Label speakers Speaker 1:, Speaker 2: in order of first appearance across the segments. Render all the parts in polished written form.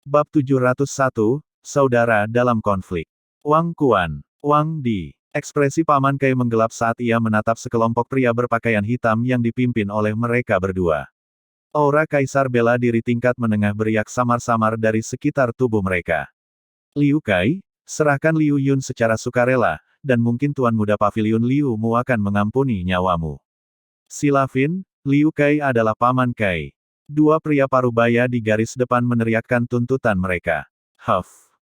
Speaker 1: Bab 701, Saudara dalam Konflik. Wang Kuan, Wang Di. Ekspresi Paman Kai menggelap saat ia menatap sekelompok pria berpakaian hitam yang dipimpin oleh mereka berdua. Aura Kaisar bela diri tingkat menengah beriak samar-samar dari sekitar tubuh mereka. Liu Kai, serahkan Liu Yun secara sukarela, dan mungkin Tuan Muda Paviliun Liu Mu akan mengampuni nyawamu. Silafin, Liu Kai adalah Paman Kai. Dua pria parubaya di garis depan meneriakkan tuntutan mereka.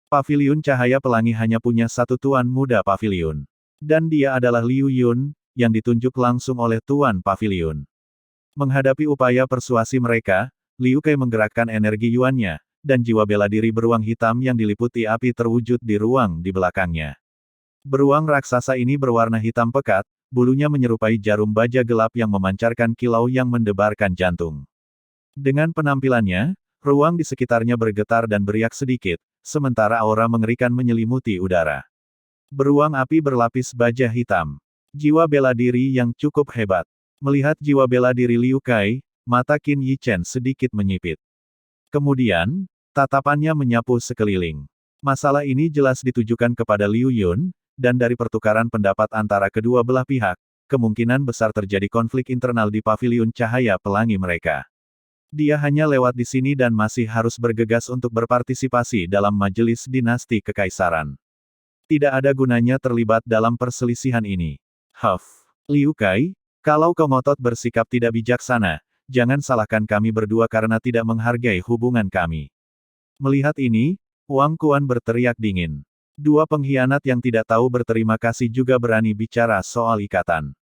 Speaker 1: Paviliun Cahaya Pelangi hanya punya satu Tuan Muda Paviliun. Dan dia adalah Liu Yun, yang ditunjuk langsung oleh Tuan Paviliun. Menghadapi upaya persuasi mereka, Liu Kai menggerakkan energi yuannya, dan jiwa bela diri beruang hitam yang diliputi api terwujud di ruang di belakangnya. Beruang raksasa ini berwarna hitam pekat, bulunya menyerupai jarum baja gelap yang memancarkan kilau yang mendebarkan jantung. Dengan penampilannya, ruang di sekitarnya bergetar dan beriak sedikit, sementara aura mengerikan menyelimuti udara. Beruang api berlapis baja hitam. Jiwa bela diri yang cukup hebat. Melihat jiwa bela diri Liu Kai, mata Qin Yichen sedikit menyipit. Kemudian, tatapannya menyapu sekeliling. Masalah ini jelas ditujukan kepada Liu Yun, dan dari pertukaran pendapat antara kedua belah pihak, kemungkinan besar terjadi konflik internal di Paviliun Cahaya Pelangi mereka. Dia hanya lewat di sini dan masih harus bergegas untuk berpartisipasi dalam majelis dinasti kekaisaran. Tidak ada gunanya terlibat dalam perselisihan ini. Liu Kai, kalau kau ngotot bersikap tidak bijaksana, jangan salahkan kami berdua karena tidak menghargai hubungan kami. Melihat ini, Wang Kuan berteriak dingin. Dua pengkhianat yang tidak tahu berterima kasih juga berani bicara soal ikatan.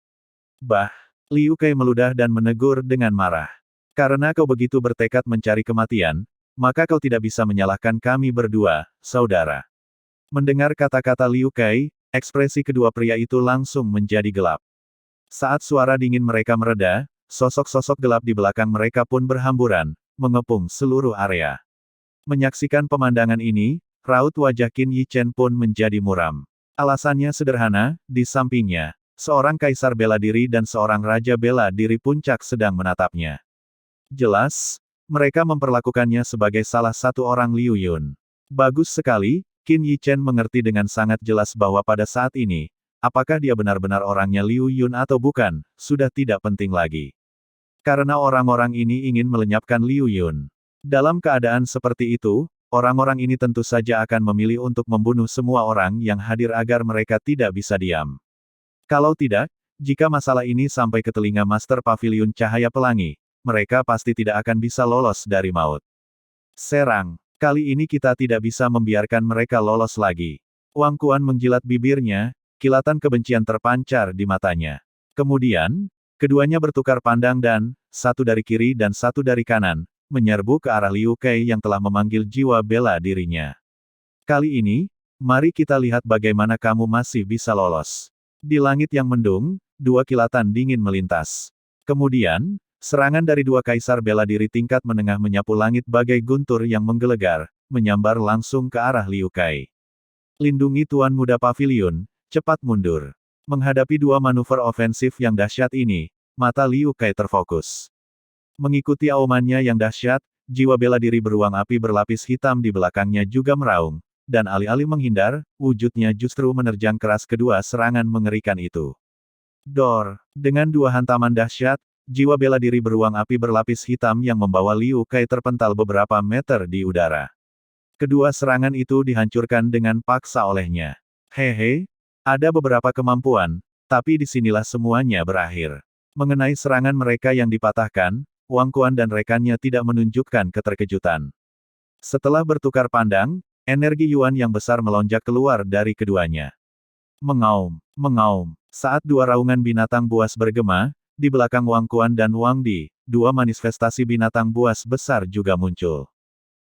Speaker 1: Liu Kai meludah dan menegur dengan marah. Karena kau begitu bertekad mencari kematian, maka kau tidak bisa menyalahkan kami berdua, saudara. Mendengar kata-kata Liu Kai, ekspresi kedua pria itu langsung menjadi gelap. Saat suara dingin mereka mereda, sosok-sosok gelap di belakang mereka pun berhamburan, mengepung seluruh area. Menyaksikan pemandangan ini, raut wajah Qin Yichen pun menjadi muram. Alasannya sederhana, di sampingnya, seorang kaisar bela diri dan seorang raja bela diri puncak sedang menatapnya. Jelas, mereka memperlakukannya sebagai salah satu orang Liu Yun. Bagus sekali, Qin Yichen mengerti dengan sangat jelas bahwa pada saat ini, apakah dia benar-benar orangnya Liu Yun atau bukan, sudah tidak penting lagi. Karena orang-orang ini ingin melenyapkan Liu Yun. Dalam keadaan seperti itu, orang-orang ini tentu saja akan memilih untuk membunuh semua orang yang hadir agar mereka tidak bisa diam. Kalau tidak, jika masalah ini sampai ke telinga Master Paviliun Cahaya Pelangi, mereka pasti tidak akan bisa lolos dari maut. Serang. Kali ini kita tidak bisa membiarkan mereka lolos lagi. Wang Kuan menjilat bibirnya, kilatan kebencian terpancar di matanya. Kemudian, keduanya bertukar pandang dan, satu dari kiri dan satu dari kanan, menyerbu ke arah Liu Kai yang telah memanggil jiwa bela dirinya. Kali ini, mari kita lihat bagaimana kamu masih bisa lolos. Di langit yang mendung, dua kilatan dingin melintas. Kemudian, serangan dari dua kaisar bela diri tingkat menengah menyapu langit bagai guntur yang menggelegar, menyambar langsung ke arah Liu Kai. Lindungi Tuan Muda Paviliun, cepat mundur. Menghadapi dua manuver ofensif yang dahsyat ini, mata Liu Kai terfokus. Mengikuti aumannya yang dahsyat, jiwa bela diri beruang api berlapis hitam di belakangnya juga meraung, dan alih-alih menghindar, wujudnya justru menerjang keras kedua serangan mengerikan itu. Dengan dua hantaman dahsyat, jiwa bela diri beruang api berlapis hitam yang membawa Liu Kai terpental beberapa meter di udara. Kedua serangan itu dihancurkan dengan paksa olehnya. Ada beberapa kemampuan, tapi disinilah semuanya berakhir. Mengenai serangan mereka yang dipatahkan, Wang Kuan dan rekannya tidak menunjukkan keterkejutan. Setelah bertukar pandang, energi yuan yang besar melonjak keluar dari keduanya. Mengaum. Saat dua raungan binatang buas bergema, di belakang Wang Kuan dan Wang Di, dua manifestasi binatang buas besar juga muncul.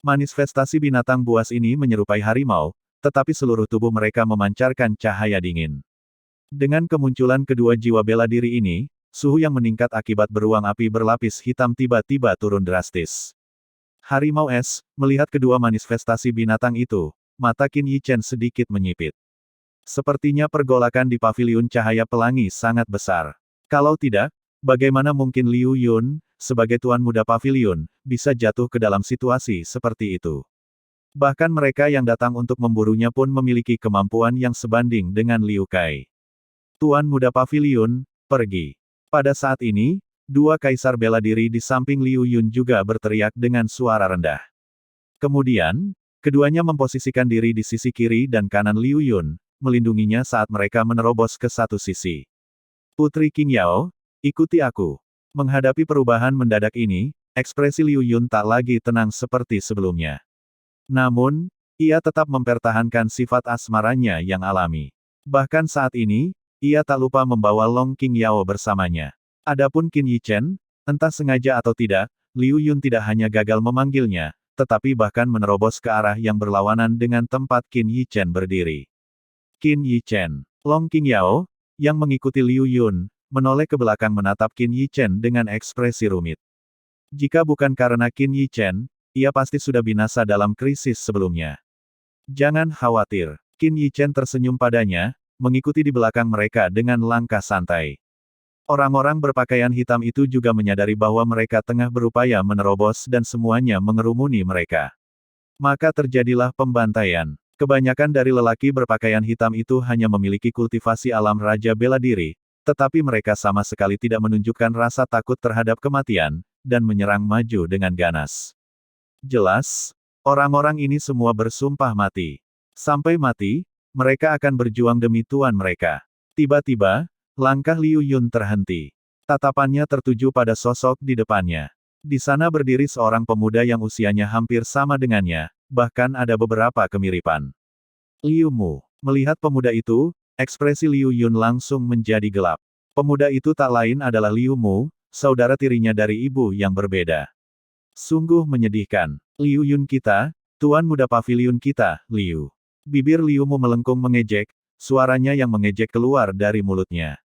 Speaker 1: Manifestasi binatang buas ini menyerupai harimau, tetapi seluruh tubuh mereka memancarkan cahaya dingin. Dengan kemunculan kedua jiwa bela diri ini, suhu yang meningkat akibat beruang api berlapis hitam tiba-tiba turun drastis. Harimau es, melihat kedua manifestasi binatang itu, mata Qin Yichen sedikit menyipit. Sepertinya pergolakan di Paviliun Cahaya Pelangi sangat besar. Kalau tidak, bagaimana mungkin Liu Yun, sebagai Tuan Muda Paviliun, bisa jatuh ke dalam situasi seperti itu? Bahkan mereka yang datang untuk memburunya pun memiliki kemampuan yang sebanding dengan Liu Kai. Tuan Muda Paviliun, pergi. Pada saat ini, dua kaisar bela diri di samping Liu Yun juga berteriak dengan suara rendah. Kemudian, keduanya memposisikan diri di sisi kiri dan kanan Liu Yun, melindunginya saat mereka menerobos ke satu sisi. Putri King Yao, ikuti aku. Menghadapi perubahan mendadak ini, ekspresi Liu Yun tak lagi tenang seperti sebelumnya. Namun, ia tetap mempertahankan sifat asmaranya yang alami. Bahkan saat ini, ia tak lupa membawa Long King Yao bersamanya. Adapun Qin Yichen, entah sengaja atau tidak, Liu Yun tidak hanya gagal memanggilnya, tetapi bahkan menerobos ke arah yang berlawanan dengan tempat Qin Yichen berdiri. Qin Yichen, Long King Yao, yang mengikuti Liu Yun, menoleh ke belakang menatap Qin Yichen dengan ekspresi rumit. Jika bukan karena Qin Yichen, ia pasti sudah binasa dalam krisis sebelumnya. Jangan khawatir, Qin Yichen tersenyum padanya, mengikuti di belakang mereka dengan langkah santai. Orang-orang berpakaian hitam itu juga menyadari bahwa mereka tengah berupaya menerobos dan semuanya mengerumuni mereka. Maka terjadilah pembantaian. Kebanyakan dari lelaki berpakaian hitam itu hanya memiliki kultivasi alam raja bela diri, tetapi mereka sama sekali tidak menunjukkan rasa takut terhadap kematian, dan menyerang maju dengan ganas. Jelas, orang-orang ini semua bersumpah mati. Sampai mati, mereka akan berjuang demi tuan mereka. Tiba-tiba, langkah Liu Yun terhenti. Tatapannya tertuju pada sosok di depannya. Di sana berdiri seorang pemuda yang usianya hampir sama dengannya, bahkan ada beberapa kemiripan. Liu Mu. Melihat pemuda itu, ekspresi Liu Yun langsung menjadi gelap. Pemuda itu tak lain adalah Liu Mu, saudara tirinya dari ibu yang berbeda. Sungguh menyedihkan. Liu Yun kita, tuan muda paviliun kita, Liu. Bibir Liu Mu melengkung mengejek, suaranya yang mengejek keluar dari mulutnya.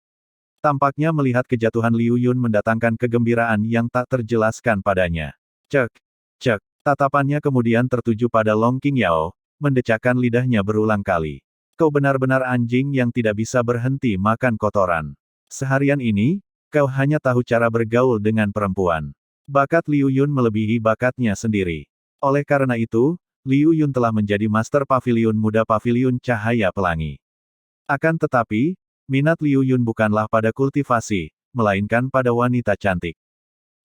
Speaker 1: Tampaknya melihat kejatuhan Liu Yun mendatangkan kegembiraan yang tak terjelaskan padanya. Cek, cek, tatapannya kemudian tertuju pada Long King Yao, mendecakkan lidahnya berulang kali. Kau benar-benar anjing yang tidak bisa berhenti makan kotoran. Seharian ini, kau hanya tahu cara bergaul dengan perempuan. Bakat Liu Yun melebihi bakatnya sendiri. Oleh karena itu, Liu Yun telah menjadi Master Paviliun Muda Paviliun Cahaya Pelangi. Akan tetapi, minat Liu Yun bukanlah pada kultivasi, melainkan pada wanita cantik.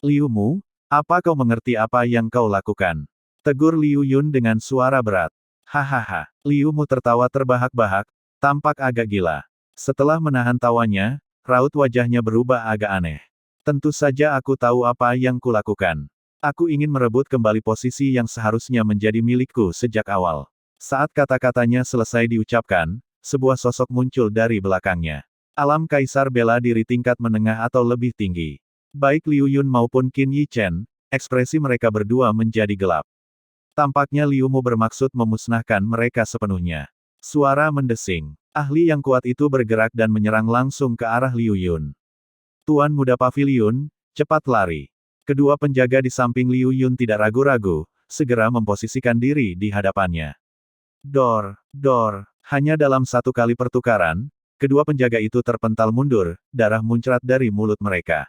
Speaker 1: Liu Mu, apa kau mengerti apa yang kau lakukan? Tegur Liu Yun dengan suara berat. Hahaha, Liu Mu tertawa terbahak-bahak, tampak agak gila. Setelah menahan tawanya, raut wajahnya berubah agak aneh. Tentu saja aku tahu apa yang kulakukan. Aku ingin merebut kembali posisi yang seharusnya menjadi milikku sejak awal. Saat kata-katanya selesai diucapkan, sebuah sosok muncul dari belakangnya. Alam kaisar bela diri tingkat menengah atau lebih tinggi. Baik Liu Yun maupun Qin Yichen, ekspresi mereka berdua menjadi gelap. Tampaknya Liu Mu bermaksud memusnahkan mereka sepenuhnya. Suara mendesing. Ahli yang kuat itu bergerak dan menyerang langsung ke arah Liu Yun. Tuan muda paviliun, cepat lari. Kedua penjaga di samping Liu Yun tidak ragu-ragu, segera memposisikan diri di hadapannya. Dor, dor, hanya dalam satu kali pertukaran, kedua penjaga itu terpental mundur, darah muncrat dari mulut mereka.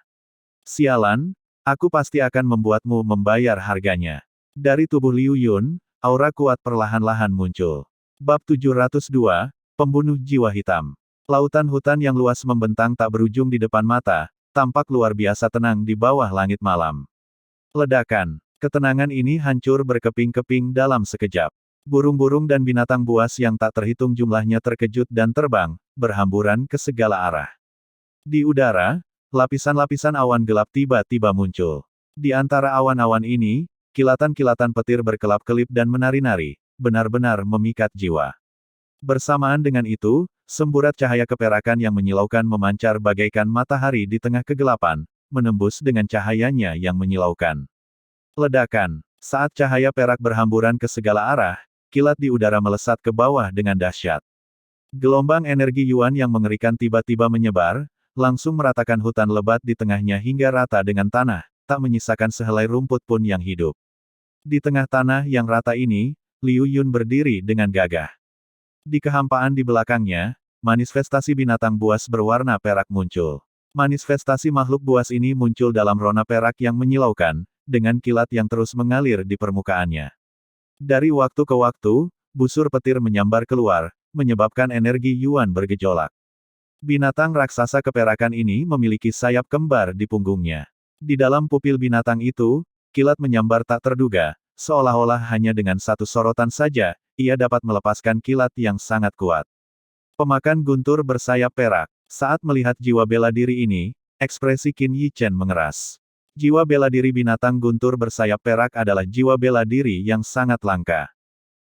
Speaker 1: Sialan, aku pasti akan membuatmu membayar harganya. Dari tubuh Liu Yun, aura kuat perlahan-lahan muncul. Bab 702, Pembunuh Jiwa Hitam. Lautan hutan yang luas membentang tak berujung di depan mata, tampak luar biasa tenang di bawah langit malam. Ledakan. Ketenangan ini hancur berkeping-keping dalam sekejap. Burung-burung dan binatang buas yang tak terhitung jumlahnya terkejut dan terbang, berhamburan ke segala arah. Di udara, lapisan-lapisan awan gelap tiba-tiba muncul. Di antara awan-awan ini, kilatan-kilatan petir berkelap-kelip dan menari-nari, benar-benar memikat jiwa. Bersamaan dengan itu, semburat cahaya keperakan yang menyilaukan memancar bagaikan matahari di tengah kegelapan, menembus dengan cahayanya yang menyilaukan. Ledakan. Saat cahaya perak berhamburan ke segala arah, kilat di udara melesat ke bawah dengan dahsyat. Gelombang energi Yuan yang mengerikan tiba-tiba menyebar, langsung meratakan hutan lebat di tengahnya hingga rata dengan tanah, tak menyisakan sehelai rumput pun yang hidup. Di tengah tanah yang rata ini, Liu Yun berdiri dengan gagah. Di kehampaan di belakangnya, manifestasi binatang buas berwarna perak muncul. Manifestasi makhluk buas ini muncul dalam rona perak yang menyilaukan, dengan kilat yang terus mengalir di permukaannya. Dari waktu ke waktu, busur petir menyambar keluar, menyebabkan energi Yuan bergejolak. Binatang raksasa keperakan ini memiliki sayap kembar di punggungnya. Di dalam pupil binatang itu, kilat menyambar tak terduga, seolah-olah hanya dengan satu sorotan saja, ia dapat melepaskan kilat yang sangat kuat. Pemakan guntur bersayap perak. Saat melihat jiwa bela diri ini, ekspresi Qin Yichen mengeras. Jiwa bela diri binatang guntur bersayap perak adalah jiwa bela diri yang sangat langka.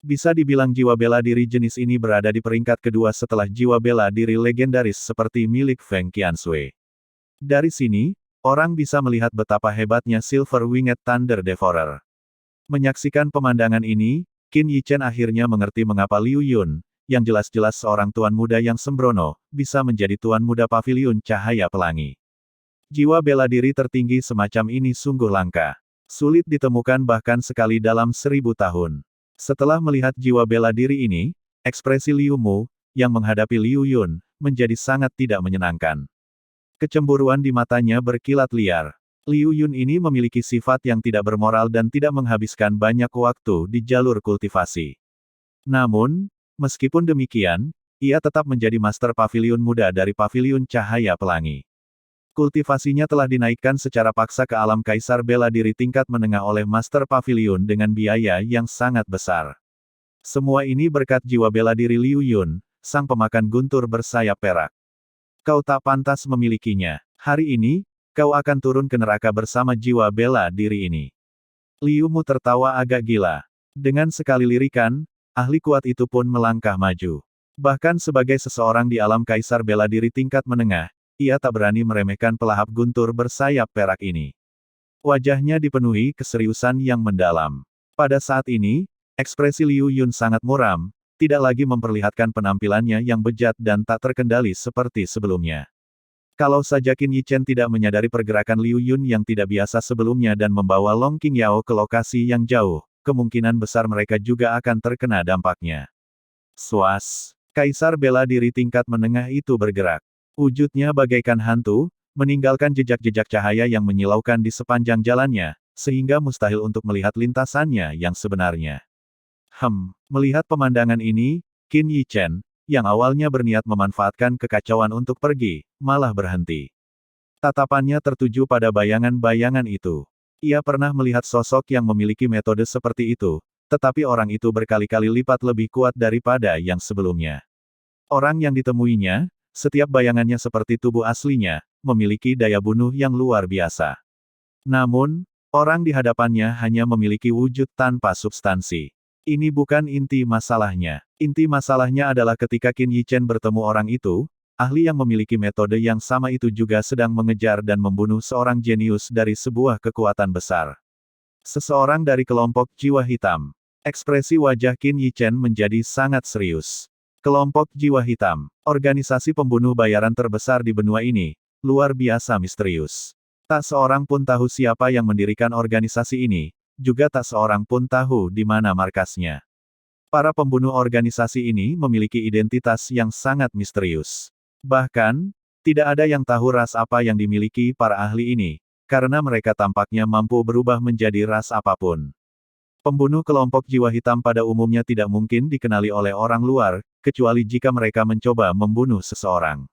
Speaker 1: Bisa dibilang jiwa bela diri jenis ini berada di peringkat kedua setelah jiwa bela diri legendaris seperti milik Feng Qianshui. Dari sini, orang bisa melihat betapa hebatnya Silver Winged Thunder Devourer. Menyaksikan pemandangan ini, Qin Yichen akhirnya mengerti mengapa Liu Yun, yang jelas-jelas seorang tuan muda yang sembrono, bisa menjadi tuan muda paviliun cahaya pelangi. Jiwa bela diri tertinggi semacam ini sungguh langka. Sulit ditemukan bahkan sekali dalam 1000 tahun. Setelah melihat jiwa bela diri ini, ekspresi Liu Mu, yang menghadapi Liu Yun, menjadi sangat tidak menyenangkan. Kecemburuan di matanya berkilat liar. Liu Yun ini memiliki sifat yang tidak bermoral dan tidak menghabiskan banyak waktu di jalur kultivasi. Namun, meskipun demikian, ia tetap menjadi master paviliun muda dari paviliun cahaya pelangi. Kultivasinya telah dinaikkan secara paksa ke alam kaisar bela diri tingkat menengah oleh Master Pavilion dengan biaya yang sangat besar. Semua ini berkat jiwa bela diri Liu Yun, sang pemakan guntur bersayap perak. Kau tak pantas memilikinya. Hari ini, kau akan turun ke neraka bersama jiwa bela diri ini. Liu Mu tertawa agak gila. Dengan sekali lirikan, ahli kuat itu pun melangkah maju. Bahkan sebagai seseorang di alam kaisar bela diri tingkat menengah, ia tak berani meremehkan pelahap guntur bersayap perak ini. Wajahnya dipenuhi keseriusan yang mendalam. Pada saat ini, ekspresi Liu Yun sangat muram, tidak lagi memperlihatkan penampilannya yang bejat dan tak terkendali seperti sebelumnya. Kalau saja Qin Yichen tidak menyadari pergerakan Liu Yun yang tidak biasa sebelumnya dan membawa Long Qingyao ke lokasi yang jauh, kemungkinan besar mereka juga akan terkena dampaknya. Swas! Kaisar bela diri tingkat menengah itu bergerak. Wujudnya bagaikan hantu, meninggalkan jejak-jejak cahaya yang menyilaukan di sepanjang jalannya, sehingga mustahil untuk melihat lintasannya yang sebenarnya. Melihat pemandangan ini, Qin Yichen, yang awalnya berniat memanfaatkan kekacauan untuk pergi, malah berhenti. Tatapannya tertuju pada bayangan-bayangan itu. Ia pernah melihat sosok yang memiliki metode seperti itu, tetapi orang itu berkali-kali lipat lebih kuat daripada yang sebelumnya. Orang yang ditemuinya, setiap bayangannya seperti tubuh aslinya, memiliki daya bunuh yang luar biasa. Namun, orang di hadapannya hanya memiliki wujud tanpa substansi. Ini bukan inti masalahnya. Inti masalahnya adalah ketika Qin Yichen bertemu orang itu, ahli yang memiliki metode yang sama itu juga sedang mengejar dan membunuh seorang jenius dari sebuah kekuatan besar. Seseorang dari kelompok jiwa hitam. Ekspresi wajah Qin Yichen menjadi sangat serius. Kelompok jiwa hitam, organisasi pembunuh bayaran terbesar di benua ini, luar biasa misterius. Tak seorang pun tahu siapa yang mendirikan organisasi ini, juga tak seorang pun tahu di mana markasnya. Para pembunuh organisasi ini memiliki identitas yang sangat misterius. Bahkan, tidak ada yang tahu ras apa yang dimiliki para ahli ini, karena mereka tampaknya mampu berubah menjadi ras apapun. Pembunuh kelompok jiwa hitam pada umumnya tidak mungkin dikenali oleh orang luar, kecuali jika mereka mencoba membunuh seseorang.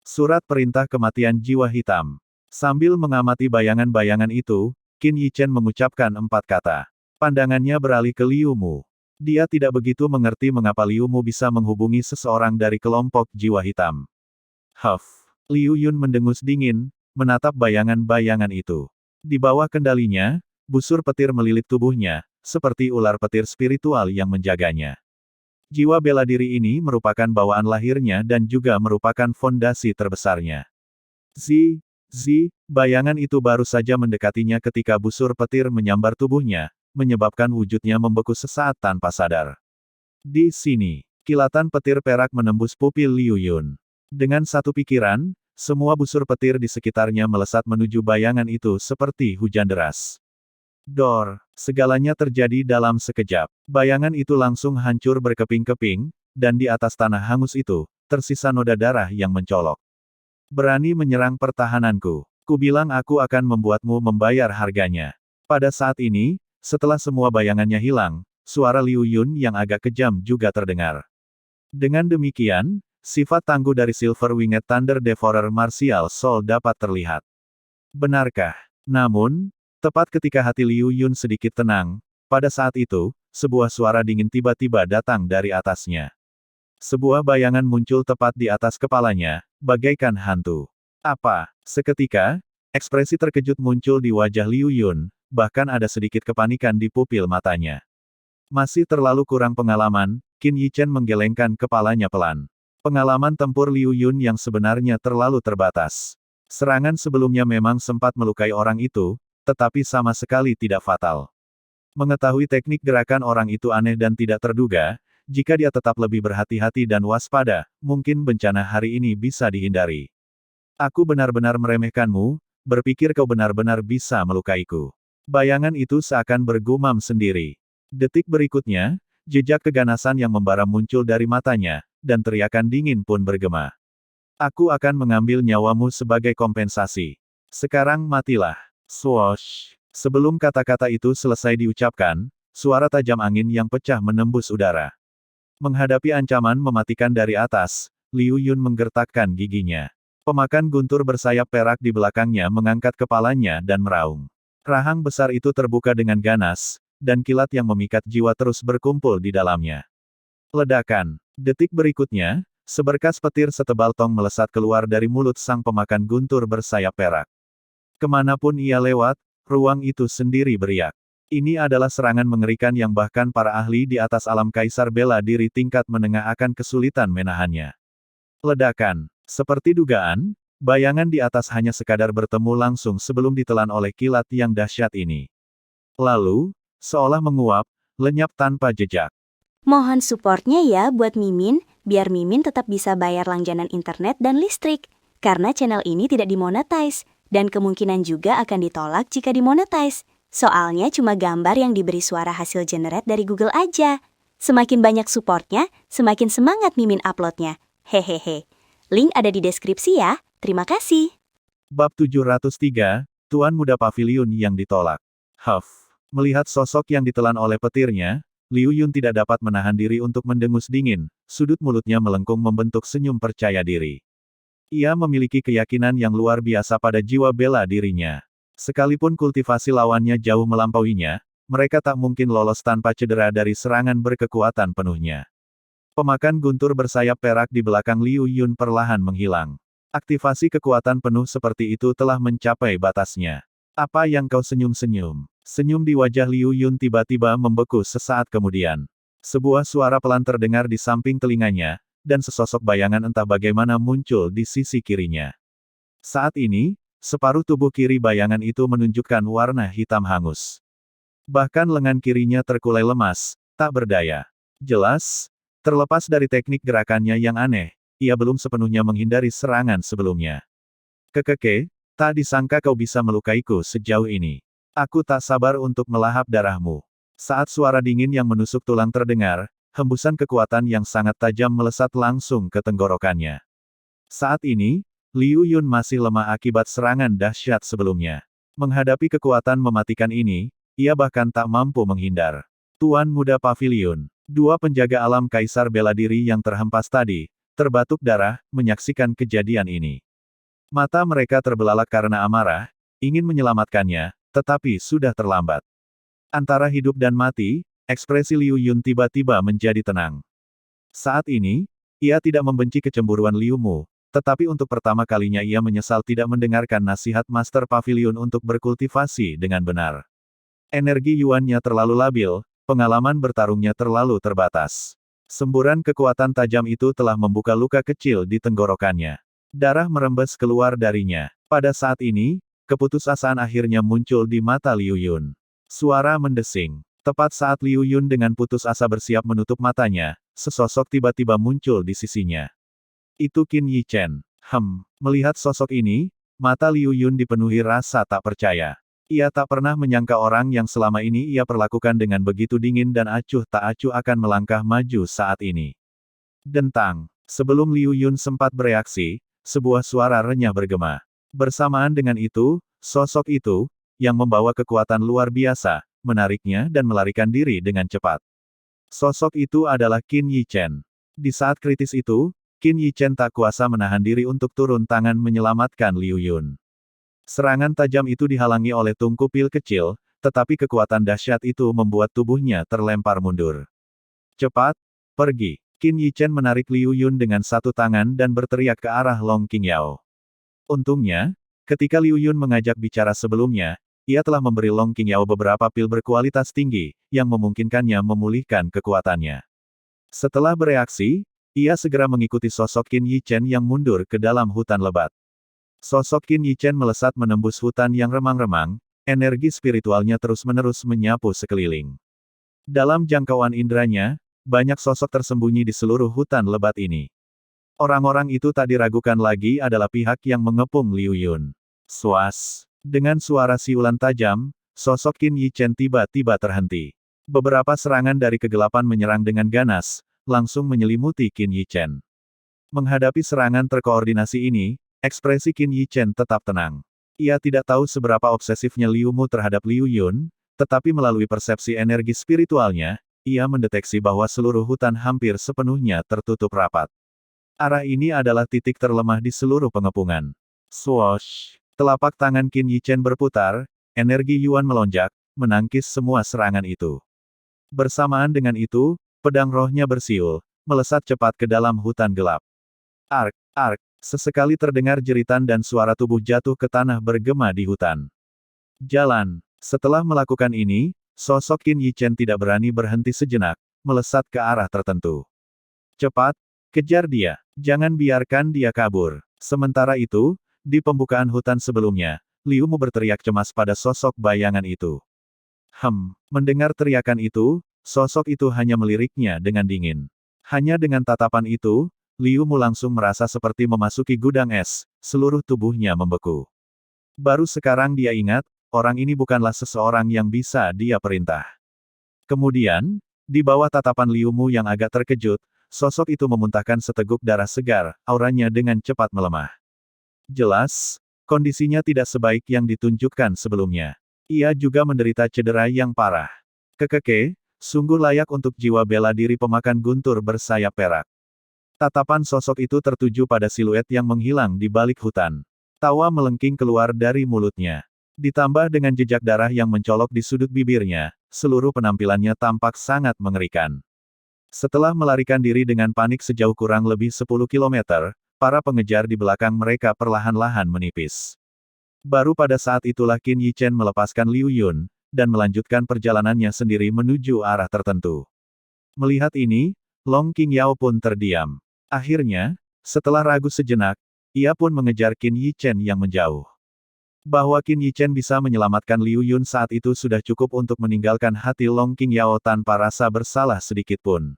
Speaker 1: Surat perintah kematian jiwa hitam. Sambil mengamati bayangan-bayangan itu, Qin Yichen mengucapkan 4 kata. Pandangannya beralih ke Liu Mu. Dia tidak begitu mengerti mengapa Liu Mu bisa menghubungi seseorang dari kelompok jiwa hitam. Liu Yun mendengus dingin, menatap bayangan-bayangan itu. Di bawah kendalinya, busur petir melilit tubuhnya, seperti ular petir spiritual yang menjaganya. Jiwa bela diri ini merupakan bawaan lahirnya dan juga merupakan fondasi terbesarnya. Bayangan itu baru saja mendekatinya ketika busur petir menyambar tubuhnya, menyebabkan wujudnya membeku sesaat tanpa sadar. Di sini, kilatan petir perak menembus pupil Liu Yun. Dengan satu pikiran, semua busur petir di sekitarnya melesat menuju bayangan itu seperti hujan deras. Segalanya terjadi dalam sekejap. Bayangan itu langsung hancur berkeping-keping, dan di atas tanah hangus itu, tersisa noda darah yang mencolok. Berani menyerang pertahananku. Kubilang aku akan membuatmu membayar harganya. Pada saat ini, setelah semua bayangannya hilang, suara Liu Yun yang agak kejam juga terdengar. Dengan demikian, sifat tangguh dari Silver Winged Thunder Devourer Martial Soul dapat terlihat. Benarkah? Namun, tepat ketika hati Liu Yun sedikit tenang, pada saat itu, sebuah suara dingin tiba-tiba datang dari atasnya. Sebuah bayangan muncul tepat di atas kepalanya, bagaikan hantu. Apa? Seketika, ekspresi terkejut muncul di wajah Liu Yun, bahkan ada sedikit kepanikan di pupil matanya. Masih terlalu kurang pengalaman, Qin Yichen menggelengkan kepalanya pelan. Pengalaman tempur Liu Yun yang sebenarnya terlalu terbatas. Serangan sebelumnya memang sempat melukai orang itu, tetapi sama sekali tidak fatal. Mengetahui teknik gerakan orang itu aneh dan tidak terduga, jika dia tetap lebih berhati-hati dan waspada, mungkin bencana hari ini bisa dihindari. Aku benar-benar meremehkanmu, berpikir kau benar-benar bisa melukaiku. Bayangan itu seakan bergumam sendiri. Detik berikutnya, jejak keganasan yang membara muncul dari matanya, dan teriakan dingin pun bergema. Aku akan mengambil nyawamu sebagai kompensasi. Sekarang matilah. Swoosh. Sebelum kata-kata itu selesai diucapkan, suara tajam angin yang pecah menembus udara. Menghadapi ancaman mematikan dari atas, Liu Yun menggertakkan giginya. Pemakan guntur bersayap perak di belakangnya mengangkat kepalanya dan meraung. Rahang besar itu terbuka dengan ganas, dan kilat yang memikat jiwa terus berkumpul di dalamnya. Ledakan. Detik berikutnya, seberkas petir setebal tong melesat keluar dari mulut sang pemakan guntur bersayap perak. Kemanapun ia lewat, ruang itu sendiri beriak. Ini adalah serangan mengerikan yang bahkan para ahli di atas alam kaisar bela diri tingkat menengah akan kesulitan menahannya. Ledakan. Seperti dugaan, bayangan di atas hanya sekadar bertemu langsung sebelum ditelan oleh kilat yang dahsyat ini. Lalu, seolah menguap, lenyap tanpa jejak.
Speaker 2: Mohon supportnya ya buat Mimin, biar Mimin tetap bisa bayar langganan internet dan listrik. Karena channel ini tidak dimonetize, dan kemungkinan juga akan ditolak jika dimonetize. Soalnya cuma gambar yang diberi suara hasil generate dari Google aja. Semakin banyak supportnya, semakin semangat Mimin uploadnya. Hehehe. Link ada di deskripsi ya. Terima kasih.
Speaker 1: Bab 703, Tuan Muda Pavilion yang ditolak. Huff. Melihat sosok yang ditelan oleh petirnya, Liu Yun tidak dapat menahan diri untuk mendengus dingin, sudut mulutnya melengkung membentuk senyum percaya diri. Ia memiliki keyakinan yang luar biasa pada jiwa bela dirinya. Sekalipun kultivasi lawannya jauh melampauinya, mereka tak mungkin lolos tanpa cedera dari serangan berkekuatan penuhnya. Pemakan guntur bersayap perak di belakang Liu Yun perlahan menghilang. Aktivasi kekuatan penuh seperti itu telah mencapai batasnya. Apa yang kau senyum-senyum? Senyum di wajah Liu Yun tiba-tiba membeku sesaat kemudian. Sebuah suara pelan terdengar di samping telinganya, dan sesosok bayangan entah bagaimana muncul di sisi kirinya. Saat ini, separuh tubuh kiri bayangan itu menunjukkan warna hitam hangus. Bahkan lengan kirinya terkulai lemas, tak berdaya. Jelas, terlepas dari teknik gerakannya yang aneh, ia belum sepenuhnya menghindari serangan sebelumnya. Kekeke, tak disangka kau bisa melukaiku sejauh ini. Aku tak sabar untuk melahap darahmu. Saat suara dingin yang menusuk tulang terdengar, hembusan kekuatan yang sangat tajam melesat langsung ke tenggorokannya. Saat ini, Liu Yun masih lemah akibat serangan dahsyat sebelumnya. Menghadapi kekuatan mematikan ini, ia bahkan tak mampu menghindar. Tuan Muda Pavilion, dua penjaga alam kaisar bela diri yang terhempas tadi, terbatuk darah, menyaksikan kejadian ini. Mata mereka terbelalak karena amarah, ingin menyelamatkannya, tetapi sudah terlambat. Antara hidup dan mati, ekspresi Liu Yun tiba-tiba menjadi tenang. Saat ini, ia tidak membenci kecemburuan Liu Mu. Tetapi untuk pertama kalinya ia menyesal tidak mendengarkan nasihat Master Pavilion untuk berkultivasi dengan benar. Energi Yuannya terlalu labil, pengalaman bertarungnya terlalu terbatas. Semburan kekuatan tajam itu telah membuka luka kecil di tenggorokannya. Darah merembes keluar darinya. Pada saat ini, keputusasaan akhirnya muncul di mata Liu Yun. Suara mendesing. Tepat saat Liu Yun dengan putus asa bersiap menutup matanya, sesosok tiba-tiba muncul di sisinya. Itu Qin Yichen. Melihat sosok ini, mata Liu Yun dipenuhi rasa tak percaya. Ia tak pernah menyangka orang yang selama ini ia perlakukan dengan begitu dingin dan acuh tak acuh akan melangkah maju saat ini. Dentang. Sebelum Liu Yun sempat bereaksi, sebuah suara renyah bergema. Bersamaan dengan itu, sosok itu, yang membawa kekuatan luar biasa, menariknya dan melarikan diri dengan cepat. Sosok itu adalah Qin Yichen. Di saat kritis itu, Qin Yichen tak kuasa menahan diri untuk turun tangan menyelamatkan Liu Yun. Serangan tajam itu dihalangi oleh tungku pil kecil, tetapi kekuatan dahsyat itu membuat tubuhnya terlempar mundur. Cepat, pergi. Qin Yichen menarik Liu Yun dengan satu tangan dan berteriak ke arah Long Qingyao. Untungnya, ketika Liu Yun mengajak bicara sebelumnya, ia telah memberi Long Qingyao beberapa pil berkualitas tinggi, yang memungkinkannya memulihkan kekuatannya. Setelah bereaksi, ia segera mengikuti sosok Qin Yichen yang mundur ke dalam hutan lebat. Sosok Qin Yichen melesat menembus hutan yang remang-remang, energi spiritualnya terus-menerus menyapu sekeliling. Dalam jangkauan indranya, banyak sosok tersembunyi di seluruh hutan lebat ini. Orang-orang itu tak diragukan lagi adalah pihak yang mengepung Liu Yun. Swas! Dengan suara siulan tajam, sosok Qin Yichen tiba-tiba terhenti. Beberapa serangan dari kegelapan menyerang dengan ganas, langsung menyelimuti Qin Yichen. Menghadapi serangan terkoordinasi ini, ekspresi Qin Yichen tetap tenang. Ia tidak tahu seberapa obsesifnya Liu Mu terhadap Liu Yun, tetapi melalui persepsi energi spiritualnya, ia mendeteksi bahwa seluruh hutan hampir sepenuhnya tertutup rapat. Arah ini adalah titik terlemah di seluruh pengepungan. Swoosh! Telapak tangan Qin Yichen berputar, energi Yuan melonjak, menangkis semua serangan itu. Bersamaan dengan itu, pedang rohnya bersiul, melesat cepat ke dalam hutan gelap. Ark, ark, sesekali terdengar jeritan dan suara tubuh jatuh ke tanah bergema di hutan. Jalan. Setelah melakukan ini, sosok Qin Yichen tidak berani berhenti sejenak, melesat ke arah tertentu. Cepat, kejar dia. Jangan biarkan dia kabur. Sementara itu, di pembukaan hutan sebelumnya, Liu Mu berteriak cemas pada sosok bayangan itu. Mendengar teriakan itu, sosok itu hanya meliriknya dengan dingin. Hanya dengan tatapan itu, Liu Mu langsung merasa seperti memasuki gudang es, seluruh tubuhnya membeku. Baru sekarang dia ingat, orang ini bukanlah seseorang yang bisa dia perintah. Kemudian, di bawah tatapan Liu Mu yang agak terkejut, sosok itu memuntahkan seteguk darah segar, auranya dengan cepat melemah. Jelas, kondisinya tidak sebaik yang ditunjukkan sebelumnya. Ia juga menderita cedera yang parah. Kekeke, sungguh layak untuk jiwa bela diri pemakan guntur bersayap perak. Tatapan sosok itu tertuju pada siluet yang menghilang di balik hutan. Tawa melengking keluar dari mulutnya. Ditambah dengan jejak darah yang mencolok di sudut bibirnya, seluruh penampilannya tampak sangat mengerikan. Setelah melarikan diri dengan panik sejauh kurang lebih 10 kilometer, para pengejar di belakang mereka perlahan-lahan menipis. Baru pada saat itulah Qin Yichen melepaskan Liu Yun, dan melanjutkan perjalanannya sendiri menuju arah tertentu. Melihat ini, Long Qingyao pun terdiam. Akhirnya, setelah ragu sejenak, ia pun mengejar Qin Yichen yang menjauh. Bahwa Qin Yichen bisa menyelamatkan Liu Yun saat itu sudah cukup untuk meninggalkan hati Long Qingyao tanpa rasa bersalah sedikitpun.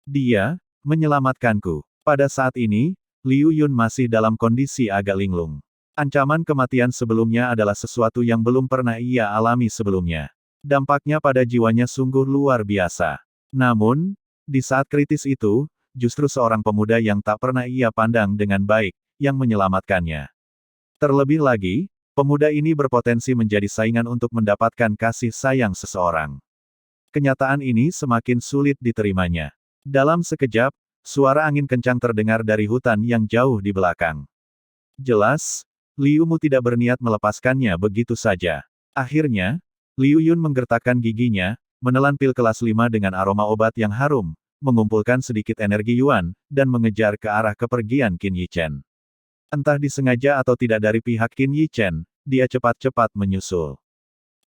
Speaker 1: Dia menyelamatkanku. Pada saat ini, Liu Yun masih dalam kondisi agak linglung. Ancaman kematian sebelumnya adalah sesuatu yang belum pernah ia alami sebelumnya. Dampaknya pada jiwanya sungguh luar biasa. Namun, di saat kritis itu, justru seorang pemuda yang tak pernah ia pandang dengan baik, yang menyelamatkannya. Terlebih lagi, pemuda ini berpotensi menjadi saingan untuk mendapatkan kasih sayang seseorang. Kenyataan ini semakin sulit diterimanya. Dalam sekejap, suara angin kencang terdengar dari hutan yang jauh di belakang. Jelas, Liu Mu tidak berniat melepaskannya begitu saja. Akhirnya, Liu Yun menggertakkan giginya, menelan pil kelas 5 dengan aroma obat yang harum, mengumpulkan sedikit energi Yuan, dan mengejar ke arah kepergian Qin Yichen. Entah disengaja atau tidak dari pihak Qin Yichen, dia cepat-cepat menyusul.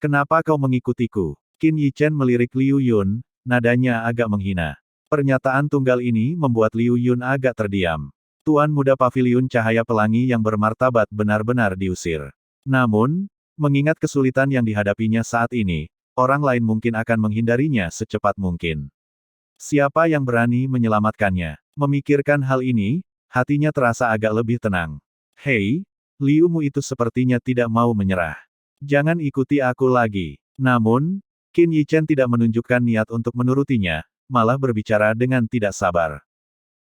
Speaker 1: Kenapa kau mengikutiku? Qin Yichen melirik Liu Yun, nadanya agak menghina. Pernyataan tunggal ini membuat Liu Yun agak terdiam. Tuan muda paviliun cahaya pelangi yang bermartabat benar-benar diusir. Namun, mengingat kesulitan yang dihadapinya saat ini, orang lain mungkin akan menghindarinya secepat mungkin. Siapa yang berani menyelamatkannya? Memikirkan hal ini, hatinya terasa agak lebih tenang. Hei, Liu Mu itu sepertinya tidak mau menyerah. Jangan ikuti aku lagi. Namun, Qin Yichen tidak menunjukkan niat untuk menurutinya, malah berbicara dengan tidak sabar.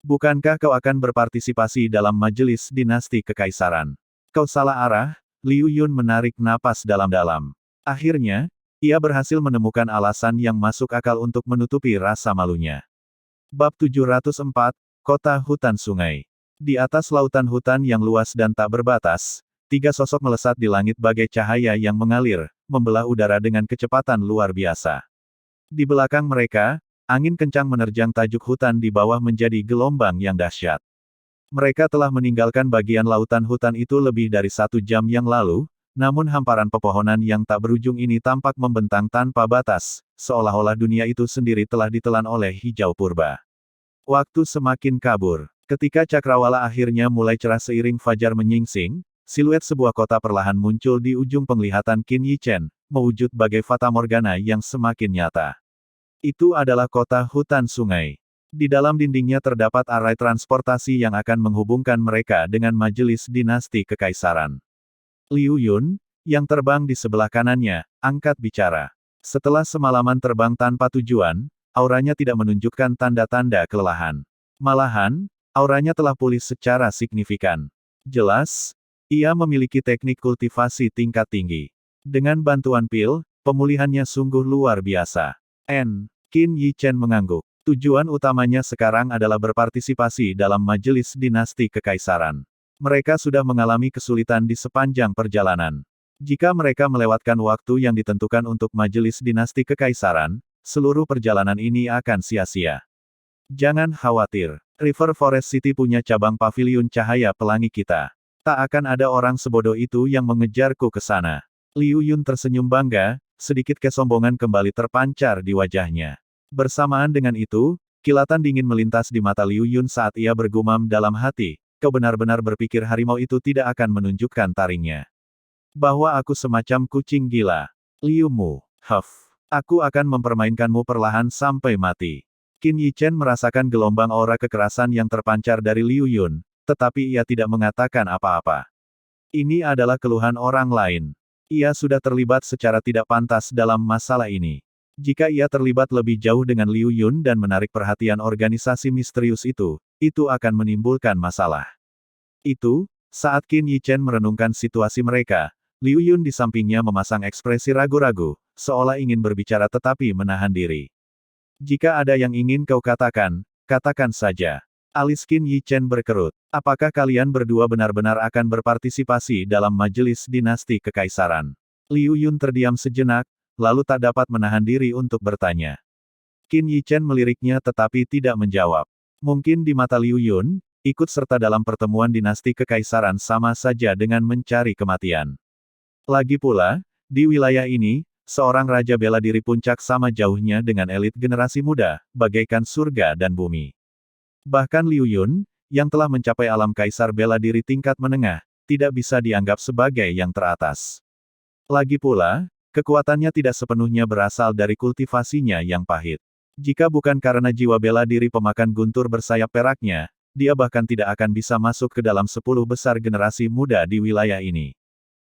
Speaker 1: Bukankah kau akan berpartisipasi dalam majelis dinasti kekaisaran? Kau salah arah. Liu Yun menarik napas dalam-dalam. Akhirnya, Ia berhasil menemukan alasan yang masuk akal untuk menutupi rasa malunya. Bab 704, Kota Hutan Sungai. Di atas lautan hutan yang luas dan tak berbatas, 3 sosok melesat di langit bagai cahaya yang mengalir, membelah udara dengan kecepatan luar biasa. Di belakang mereka, angin kencang menerjang tajuk hutan di bawah menjadi gelombang yang dahsyat. Mereka telah meninggalkan bagian lautan hutan itu lebih dari 1 jam yang lalu, namun hamparan pepohonan yang tak berujung ini tampak membentang tanpa batas, seolah-olah dunia itu sendiri telah ditelan oleh hijau purba. Waktu semakin kabur. Ketika cakrawala akhirnya mulai cerah seiring fajar menyingsing, siluet sebuah kota perlahan muncul di ujung penglihatan Qin Yichen, mewujud bagai fatamorgana yang semakin nyata. Itu adalah kota hutan sungai. Di dalam dindingnya terdapat arai transportasi yang akan menghubungkan mereka dengan majelis dinasti kekaisaran. Liu Yun, yang terbang di sebelah kanannya, angkat bicara. Setelah semalaman terbang tanpa tujuan, auranya tidak menunjukkan tanda-tanda kelelahan. Malahan, auranya telah pulih secara signifikan. Jelas, ia memiliki teknik kultivasi tingkat tinggi. Dengan bantuan pil, pemulihannya sungguh luar biasa. Qin Yichen mengangguk. Tujuan utamanya sekarang adalah berpartisipasi dalam majelis dinasti kekaisaran. Mereka sudah mengalami kesulitan di sepanjang perjalanan. Jika mereka melewatkan waktu yang ditentukan untuk majelis dinasti kekaisaran, seluruh perjalanan ini akan sia-sia. Jangan khawatir, River Forest City punya cabang paviliun cahaya pelangi kita. Tak akan ada orang sebodoh itu yang mengejarku ke sana. Liu Yun tersenyum bangga, sedikit kesombongan kembali terpancar di wajahnya. Bersamaan dengan itu, kilatan dingin melintas di mata Liu Yun saat ia bergumam dalam hati, kau benar-benar berpikir harimau itu tidak akan menunjukkan taringnya. Bahwa aku semacam kucing gila. Liu Mu, aku akan mempermainkanmu perlahan sampai mati. Qin Yichen merasakan gelombang aura kekerasan yang terpancar dari Liu Yun, tetapi ia tidak mengatakan apa-apa. Ini adalah keluhan orang lain. Ia sudah terlibat secara tidak pantas dalam masalah ini. Jika ia terlibat lebih jauh dengan Liu Yun dan menarik perhatian organisasi misterius itu akan menimbulkan masalah. Saat Qin Yichen merenungkan situasi mereka, Liu Yun di sampingnya memasang ekspresi ragu-ragu, seolah ingin berbicara tetapi menahan diri. Jika ada yang ingin kau katakan, katakan saja. Alis Qin Yichen berkerut. Apakah kalian berdua benar-benar akan berpartisipasi dalam majelis dinasti kekaisaran? Liu Yun terdiam sejenak, lalu tak dapat menahan diri untuk bertanya. Qin Yichen meliriknya tetapi tidak menjawab. Mungkin di mata Liu Yun, ikut serta dalam pertemuan dinasti kekaisaran sama saja dengan mencari kematian. Lagi pula, di wilayah ini, seorang raja bela diri puncak sama jauhnya dengan elit generasi muda, bagaikan surga dan bumi. Bahkan Liu Yun, yang telah mencapai alam kaisar bela diri tingkat menengah, tidak bisa dianggap sebagai yang teratas. Lagi pula, kekuatannya tidak sepenuhnya berasal dari kultivasinya yang pahit. Jika bukan karena jiwa bela diri pemakan guntur bersayap peraknya, dia bahkan tidak akan bisa masuk ke dalam 10 besar generasi muda di wilayah ini.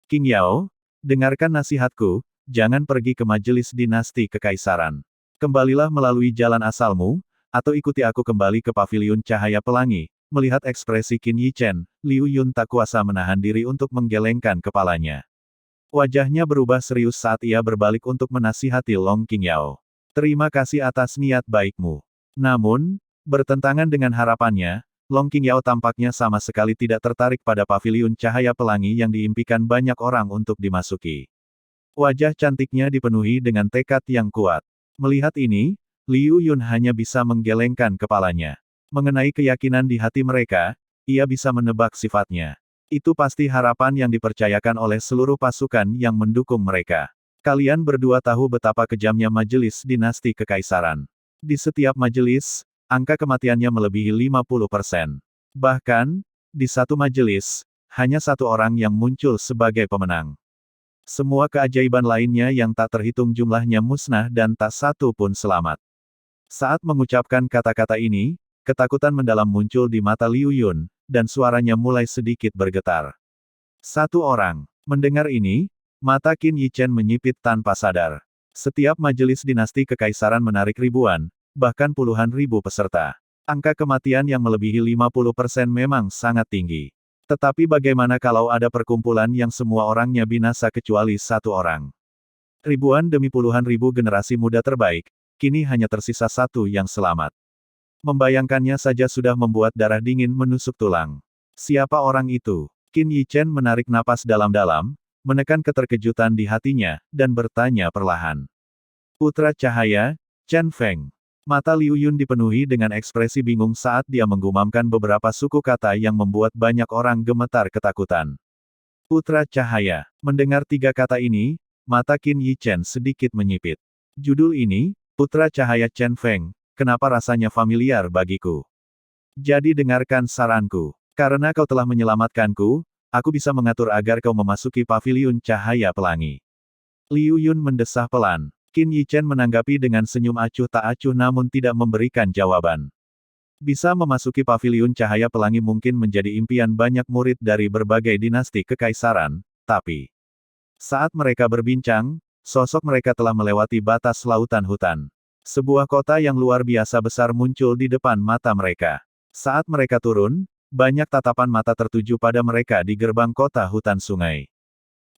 Speaker 1: Qing Yao, dengarkan nasihatku, jangan pergi ke majelis dinasti kekaisaran. Kembalilah melalui jalan asalmu, atau ikuti aku kembali ke paviliun cahaya pelangi. Melihat ekspresi Qin Yichen, Liu Yun tak kuasa menahan diri untuk menggelengkan kepalanya. Wajahnya berubah serius saat ia berbalik untuk menasihati Long Qingyao. Terima kasih atas niat baikmu. Namun, bertentangan dengan harapannya, Long Qingyao tampaknya sama sekali tidak tertarik pada paviliun cahaya pelangi yang diimpikan banyak orang untuk dimasuki. Wajah cantiknya dipenuhi dengan tekad yang kuat. Melihat ini, Liu Yun hanya bisa menggelengkan kepalanya. Mengenai keyakinan di hati mereka, ia bisa menebak sifatnya. Itu pasti harapan yang dipercayakan oleh seluruh pasukan yang mendukung mereka. Kalian berdua tahu betapa kejamnya majelis dinasti kekaisaran. Di setiap majelis, angka kematiannya melebihi 50%. Bahkan, di satu majelis, hanya satu orang yang muncul sebagai pemenang. Semua keajaiban lainnya yang tak terhitung jumlahnya musnah dan tak satu pun selamat. Saat mengucapkan kata-kata ini, ketakutan mendalam muncul di mata Liu Yun, dan suaranya mulai sedikit bergetar. Satu orang. Mendengar ini, mata Qin Yichen menyipit tanpa sadar. Setiap majelis dinasti kekaisaran menarik ribuan, bahkan puluhan ribu peserta. Angka kematian yang melebihi 50% memang sangat tinggi. Tetapi bagaimana kalau ada perkumpulan yang semua orangnya binasa kecuali satu orang? Ribuan demi puluhan ribu generasi muda terbaik, kini hanya tersisa satu yang selamat. Membayangkannya saja sudah membuat darah dingin menusuk tulang. Siapa orang itu? Qin Yichen menarik napas dalam-dalam, menekan keterkejutan di hatinya, dan bertanya perlahan. Putra Cahaya, Chen Feng. Mata Liu Yun dipenuhi dengan ekspresi bingung saat dia menggumamkan beberapa suku kata yang membuat banyak orang gemetar ketakutan. Putra Cahaya. Mendengar tiga kata ini, mata Qin Yichen sedikit menyipit. Judul ini, Putra Cahaya Chen Feng, kenapa rasanya familiar bagiku? Jadi dengarkan saranku. Karena kau telah menyelamatkanku, aku bisa mengatur agar kau memasuki paviliun cahaya pelangi. Liu Yun mendesah pelan. Qin Yichen menanggapi dengan senyum acuh tak acuh namun tidak memberikan jawaban. Bisa memasuki paviliun cahaya pelangi mungkin menjadi impian banyak murid dari berbagai dinasti kekaisaran, tapi saat mereka berbincang, sosok mereka telah melewati batas lautan hutan. Sebuah kota yang luar biasa besar muncul di depan mata mereka. Saat mereka turun, banyak tatapan mata tertuju pada mereka di gerbang kota hutan sungai.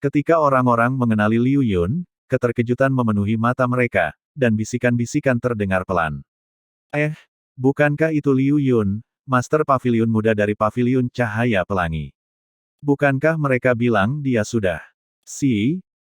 Speaker 1: Ketika orang-orang mengenali Liu Yun, keterkejutan memenuhi mata mereka, dan bisikan-bisikan terdengar pelan. Bukankah itu Liu Yun, Master Paviliun Muda dari Paviliun Cahaya Pelangi? Bukankah mereka bilang dia sudah?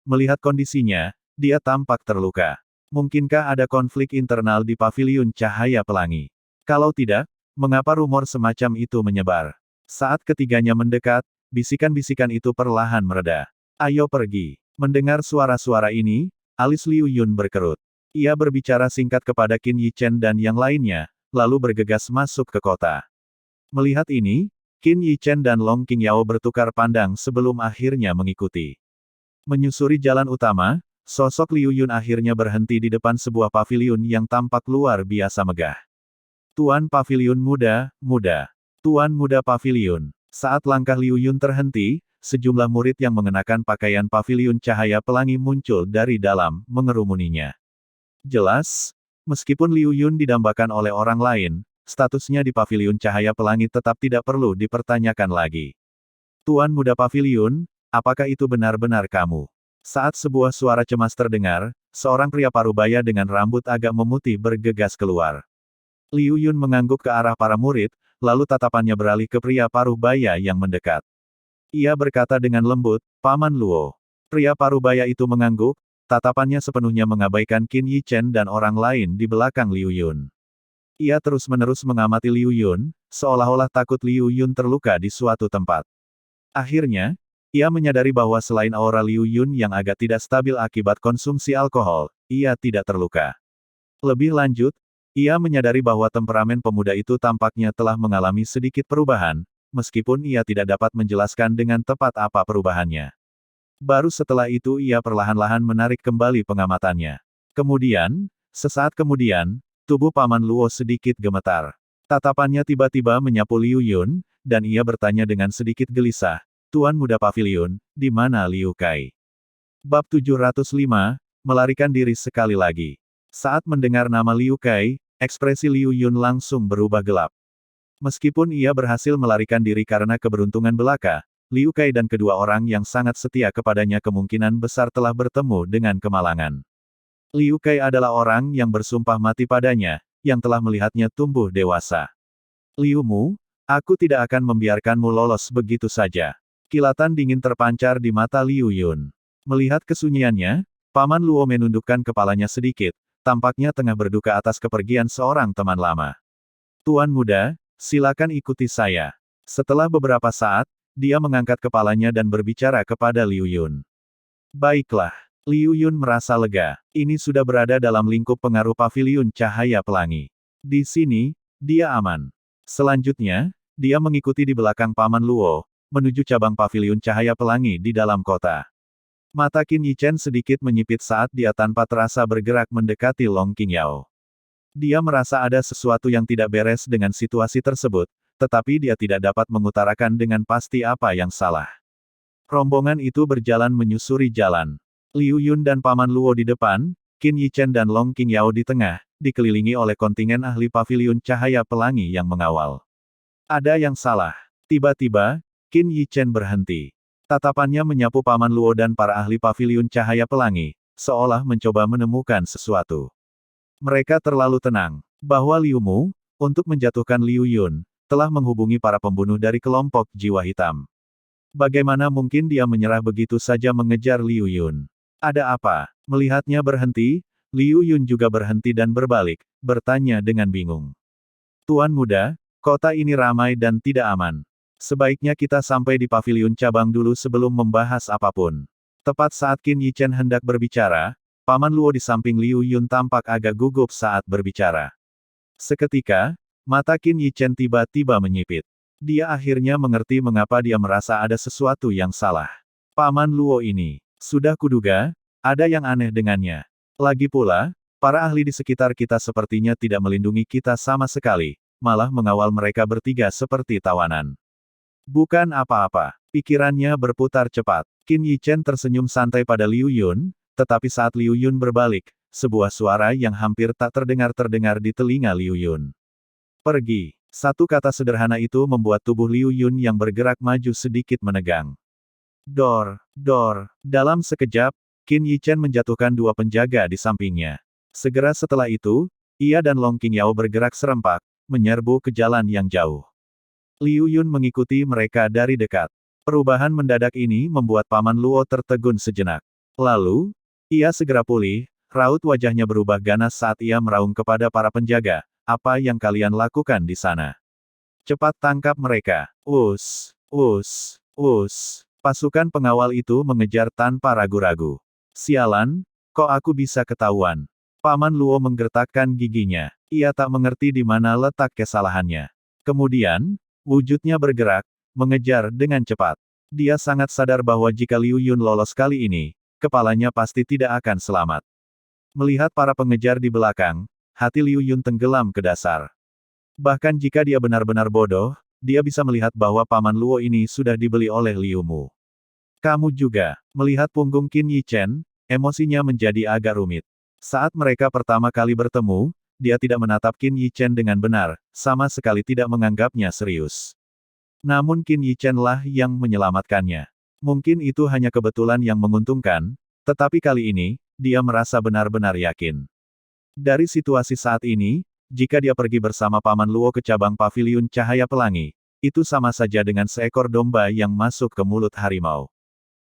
Speaker 1: Melihat kondisinya, dia tampak terluka. Mungkinkah ada konflik internal di Paviliun Cahaya Pelangi? Kalau tidak, mengapa rumor semacam itu menyebar? Saat ketiganya mendekat, bisikan-bisikan itu perlahan mereda. Ayo pergi. Mendengar suara-suara ini, alis Liu Yun berkerut. Ia berbicara singkat kepada Qin Yichen dan yang lainnya, lalu bergegas masuk ke kota. Melihat ini, Qin Yichen dan Long Qingyao bertukar pandang sebelum akhirnya mengikuti. Menyusuri jalan utama, sosok Liu Yun akhirnya berhenti di depan sebuah paviliun yang tampak luar biasa megah. Tuan Paviliun Muda, Tuan Muda Paviliun. Saat langkah Liu Yun terhenti, sejumlah murid yang mengenakan pakaian paviliun cahaya pelangi muncul dari dalam, mengerumuninya. Jelas, meskipun Liu Yun didambakan oleh orang lain, statusnya di paviliun cahaya pelangi tetap tidak perlu dipertanyakan lagi. Tuan Muda Paviliun, apakah itu benar-benar kamu? Saat sebuah suara cemas terdengar, seorang pria parubaya dengan rambut agak memutih bergegas keluar. Liu Yun mengangguk ke arah para murid, lalu tatapannya beralih ke pria parubaya yang mendekat. Ia berkata dengan lembut, Paman Luo. Pria parubaya itu mengangguk, tatapannya sepenuhnya mengabaikan Qin Yichen dan orang lain di belakang Liu Yun. Ia terus-menerus mengamati Liu Yun, seolah-olah takut Liu Yun terluka di suatu tempat. Akhirnya, ia menyadari bahwa selain aura Liu Yun yang agak tidak stabil akibat konsumsi alkohol, ia tidak terluka. Lebih lanjut, ia menyadari bahwa temperamen pemuda itu tampaknya telah mengalami sedikit perubahan, meskipun ia tidak dapat menjelaskan dengan tepat apa perubahannya. Baru setelah itu ia perlahan-lahan menarik kembali pengamatannya. Kemudian, sesaat kemudian, tubuh Paman Luo sedikit gemetar. Tatapannya tiba-tiba menyapu Liu Yun, dan ia bertanya dengan sedikit gelisah, Tuan Muda Paviliun, di mana Liu Kai? Bab 705, melarikan diri sekali lagi. Saat mendengar nama Liu Kai, ekspresi Liu Yun langsung berubah gelap. Meskipun ia berhasil melarikan diri karena keberuntungan belaka, Liu Kai dan kedua orang yang sangat setia kepadanya kemungkinan besar telah bertemu dengan kemalangan. Liu Kai adalah orang yang bersumpah mati padanya, yang telah melihatnya tumbuh dewasa. Liu Mu, aku tidak akan membiarkanmu lolos begitu saja. Kilatan dingin terpancar di mata Liu Yun. Melihat kesunyiannya, Paman Luo menundukkan kepalanya sedikit, tampaknya tengah berduka atas kepergian seorang teman lama. Tuan Muda, silakan ikuti saya. Setelah beberapa saat, dia mengangkat kepalanya dan berbicara kepada Liu Yun. Baiklah. Liu Yun merasa lega. Ini sudah berada dalam lingkup pengaruh paviliun cahaya pelangi. Di sini, dia aman. Selanjutnya, dia mengikuti di belakang Paman Luo, menuju cabang paviliun cahaya pelangi di dalam kota. Mata Qin Yichen sedikit menyipit saat dia tanpa terasa bergerak mendekati Long Qingyao. Dia merasa ada sesuatu yang tidak beres dengan situasi tersebut, tetapi dia tidak dapat mengutarakan dengan pasti apa yang salah. Rombongan itu berjalan menyusuri jalan. Liu Yun dan Paman Luo di depan, Qin Yichen dan Long Qingyao di tengah, dikelilingi oleh kontingen ahli paviliun cahaya pelangi yang mengawal. Ada yang salah. Tiba-tiba, Qin Yichen berhenti. Tatapannya menyapu Paman Luo dan para ahli paviliun cahaya pelangi, seolah mencoba menemukan sesuatu. Mereka terlalu tenang, bahwa Liu Mu, untuk menjatuhkan Liu Yun, telah menghubungi para pembunuh dari kelompok jiwa hitam. Bagaimana mungkin dia menyerah begitu saja mengejar Liu Yun? Ada apa? Melihatnya berhenti, Liu Yun juga berhenti dan berbalik, bertanya dengan bingung. Tuan muda, kota ini ramai dan tidak aman. Sebaiknya kita sampai di paviliun cabang dulu sebelum membahas apapun. Tepat saat Qin Yichen hendak berbicara, Paman Luo di samping Liu Yun tampak agak gugup saat berbicara. Seketika, mata Qin Yichen tiba-tiba menyipit. Dia akhirnya mengerti mengapa dia merasa ada sesuatu yang salah. Paman Luo ini, sudah kuduga, ada yang aneh dengannya. Lagi pula, para ahli di sekitar kita sepertinya tidak melindungi kita sama sekali, malah mengawal mereka bertiga seperti tawanan. Bukan apa-apa, pikirannya berputar cepat. Qin Yichen tersenyum santai pada Liu Yun, tetapi saat Liu Yun berbalik, sebuah suara yang hampir tak terdengar di telinga Liu Yun. Pergi. Satu kata sederhana itu membuat tubuh Liu Yun yang bergerak maju sedikit menegang. Dor. Dalam sekejap, Qin Yichen menjatuhkan dua penjaga di sampingnya. Segera setelah itu, ia dan Long Qingyao bergerak serempak, menyerbu ke jalan yang jauh. Liu Yun mengikuti mereka dari dekat. Perubahan mendadak ini membuat Paman Luo tertegun sejenak. Lalu, ia segera pulih, raut wajahnya berubah ganas saat ia meraung kepada para penjaga, "Apa yang kalian lakukan di sana? Cepat tangkap mereka!" Us. Pasukan pengawal itu mengejar tanpa ragu-ragu. Sialan, kok aku bisa ketahuan? Paman Luo menggertakkan giginya. Ia tak mengerti di mana letak kesalahannya. Kemudian, wujudnya bergerak, mengejar dengan cepat. Dia sangat sadar bahwa jika Liu Yun lolos kali ini, kepalanya pasti tidak akan selamat. Melihat para pengejar di belakang, hati Liu Yun tenggelam ke dasar. Bahkan jika dia benar-benar bodoh, dia bisa melihat bahwa Paman Luo ini sudah dibeli oleh Liu Mu. Kamu juga. Melihat punggung Qin Yichen, emosinya menjadi agak rumit. Saat mereka pertama kali bertemu, dia tidak menatap Qin Yichen dengan benar, sama sekali tidak menganggapnya serius. Namun Qin Yichen lah yang menyelamatkannya. Mungkin itu hanya kebetulan yang menguntungkan, tetapi kali ini, dia merasa benar-benar yakin. Dari situasi saat ini, jika dia pergi bersama Paman Luo ke cabang paviliun cahaya pelangi, itu sama saja dengan seekor domba yang masuk ke mulut harimau.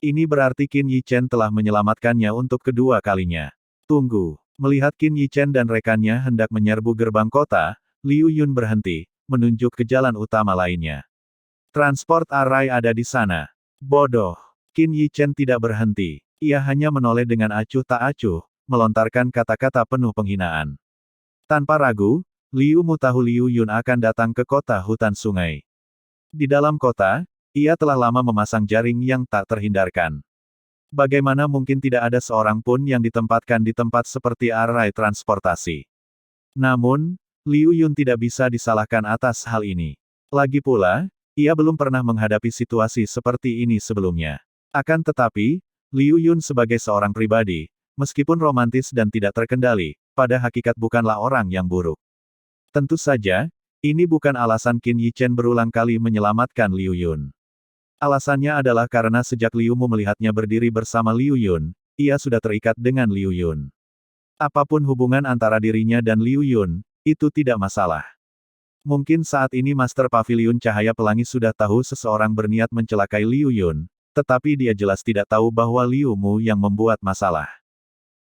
Speaker 1: Ini berarti Qin Yichen telah menyelamatkannya untuk kedua kalinya. Tunggu. Melihat Qin Yichen dan rekannya hendak menyerbu gerbang kota, Liu Yun berhenti, menunjuk ke jalan utama lainnya. Transport Array ada di sana. Bodoh. Qin Yichen tidak berhenti. Ia hanya menoleh dengan acuh tak acuh, melontarkan kata-kata penuh penghinaan. Tanpa ragu, Liu Mu tahu Liu Yun akan datang ke kota hutan sungai. Di dalam kota, ia telah lama memasang jaring yang tak terhindarkan. Bagaimana mungkin tidak ada seorang pun yang ditempatkan di tempat seperti array transportasi. Namun, Liu Yun tidak bisa disalahkan atas hal ini. Lagi pula, ia belum pernah menghadapi situasi seperti ini sebelumnya. Akan tetapi, Liu Yun sebagai seorang pribadi, meskipun romantis dan tidak terkendali, pada hakikat bukanlah orang yang buruk. Tentu saja, ini bukan alasan Qin Yichen berulang kali menyelamatkan Liu Yun. Alasannya adalah karena sejak Liu Mu melihatnya berdiri bersama Liu Yun, ia sudah terikat dengan Liu Yun. Apapun hubungan antara dirinya dan Liu Yun, itu tidak masalah. Mungkin saat ini Master Paviliun Cahaya Pelangi sudah tahu seseorang berniat mencelakai Liu Yun, tetapi dia jelas tidak tahu bahwa Liu Mu yang membuat masalah.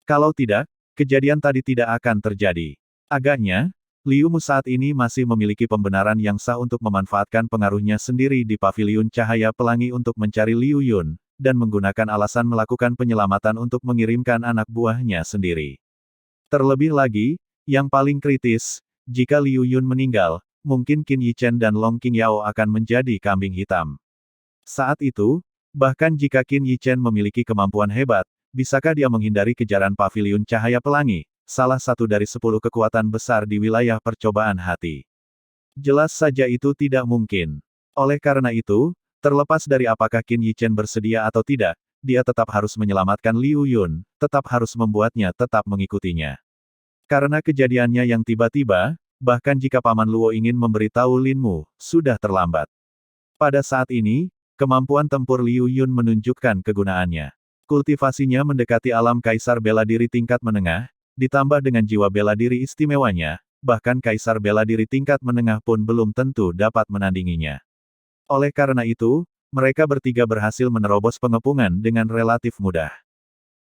Speaker 1: Kalau tidak, kejadian tadi tidak akan terjadi. Agaknya, Liu Mu saat ini masih memiliki pembenaran yang sah untuk memanfaatkan pengaruhnya sendiri di Paviliun Cahaya Pelangi untuk mencari Liu Yun, dan menggunakan alasan melakukan penyelamatan untuk mengirimkan anak buahnya sendiri. Terlebih lagi, yang paling kritis, jika Liu Yun meninggal, mungkin Qin Yichen dan Long Qingyao akan menjadi kambing hitam. Saat itu, bahkan jika Qin Yichen memiliki kemampuan hebat, bisakah dia menghindari kejaran Paviliun Cahaya Pelangi, salah satu dari 10 kekuatan besar di wilayah percobaan hati? Jelas saja itu tidak mungkin. Oleh karena itu, terlepas dari apakah Qin Yichen bersedia atau tidak, dia tetap harus menyelamatkan Liu Yun, tetap harus membuatnya tetap mengikutinya. Karena kejadiannya yang tiba-tiba, bahkan jika Paman Luo ingin memberitahu Lin Mu, sudah terlambat. Pada saat ini, kemampuan tempur Liu Yun menunjukkan kegunaannya. Kultivasinya mendekati alam kaisar bela diri tingkat menengah, ditambah dengan jiwa bela diri istimewanya, bahkan kaisar bela diri tingkat menengah pun belum tentu dapat menandinginya. Oleh karena itu, mereka bertiga berhasil menerobos pengepungan dengan relatif mudah.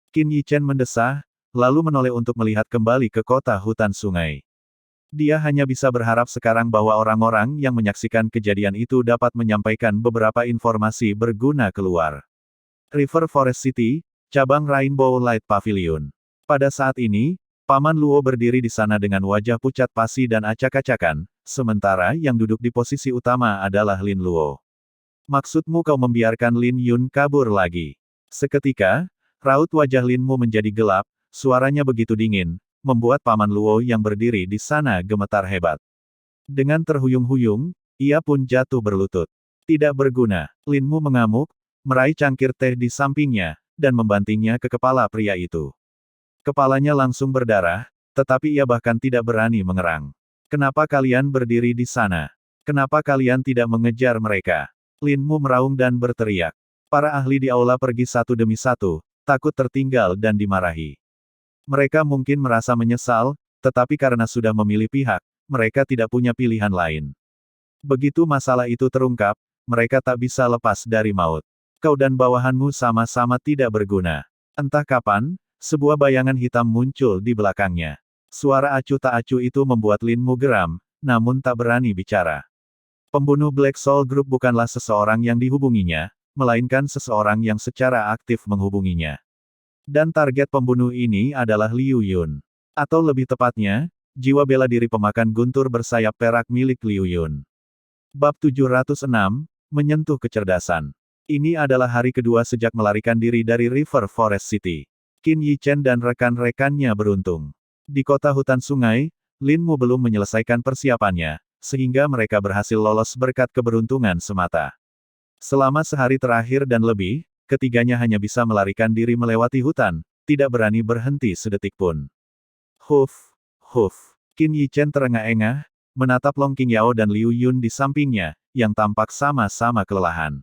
Speaker 1: Qin Yichen mendesah, lalu menoleh untuk melihat kembali ke kota hutan sungai. Dia hanya bisa berharap sekarang bahwa orang-orang yang menyaksikan kejadian itu dapat menyampaikan beberapa informasi berguna keluar. River Forest City, cabang Rainbow Light Pavilion. Pada saat ini, Paman Luo berdiri di sana dengan wajah pucat pasi dan acak-acakan, sementara yang duduk di posisi utama adalah Lin Luo. Maksudmu kau membiarkan Lin Yun kabur lagi? Seketika, raut wajah Linmu menjadi gelap, suaranya begitu dingin, membuat Paman Luo yang berdiri di sana gemetar hebat. Dengan terhuyung-huyung, ia pun jatuh berlutut. Tidak berguna, Linmu mengamuk, meraih cangkir teh di sampingnya, dan membantingnya ke kepala pria itu. Kepalanya langsung berdarah, tetapi ia bahkan tidak berani mengerang. Kenapa kalian berdiri di sana? Kenapa kalian tidak mengejar mereka? Linmu meraung dan berteriak. Para ahli di aula pergi satu demi satu, takut tertinggal dan dimarahi. Mereka mungkin merasa menyesal, tetapi karena sudah memilih pihak, mereka tidak punya pilihan lain. Begitu masalah itu terungkap, mereka tak bisa lepas dari maut. Kau dan bawahanmu sama-sama tidak berguna. Entah kapan, sebuah bayangan hitam muncul di belakangnya. Suara acuh tak acuh itu membuat Linmu geram, namun tak berani bicara. Pembunuh Black Soul Group bukanlah seseorang yang dihubunginya, melainkan seseorang yang secara aktif menghubunginya. Dan target pembunuh ini adalah Liu Yun. Atau lebih tepatnya, jiwa bela diri pemakan guntur bersayap perak milik Liu Yun. Bab 706, Menyentuh Kecerdasan. Ini adalah hari kedua sejak melarikan diri dari River Forest City. Qin Yichen dan rekan-rekannya beruntung. Di kota hutan sungai, Linmu belum menyelesaikan persiapannya, sehingga mereka berhasil lolos berkat keberuntungan semata. Selama sehari terakhir dan lebih, ketiganya hanya bisa melarikan diri melewati hutan, tidak berani berhenti sedetik pun. Huf, huf. Qin Yichen terengah-engah, menatap Long Qingyao dan Liu Yun di sampingnya, yang tampak sama-sama kelelahan.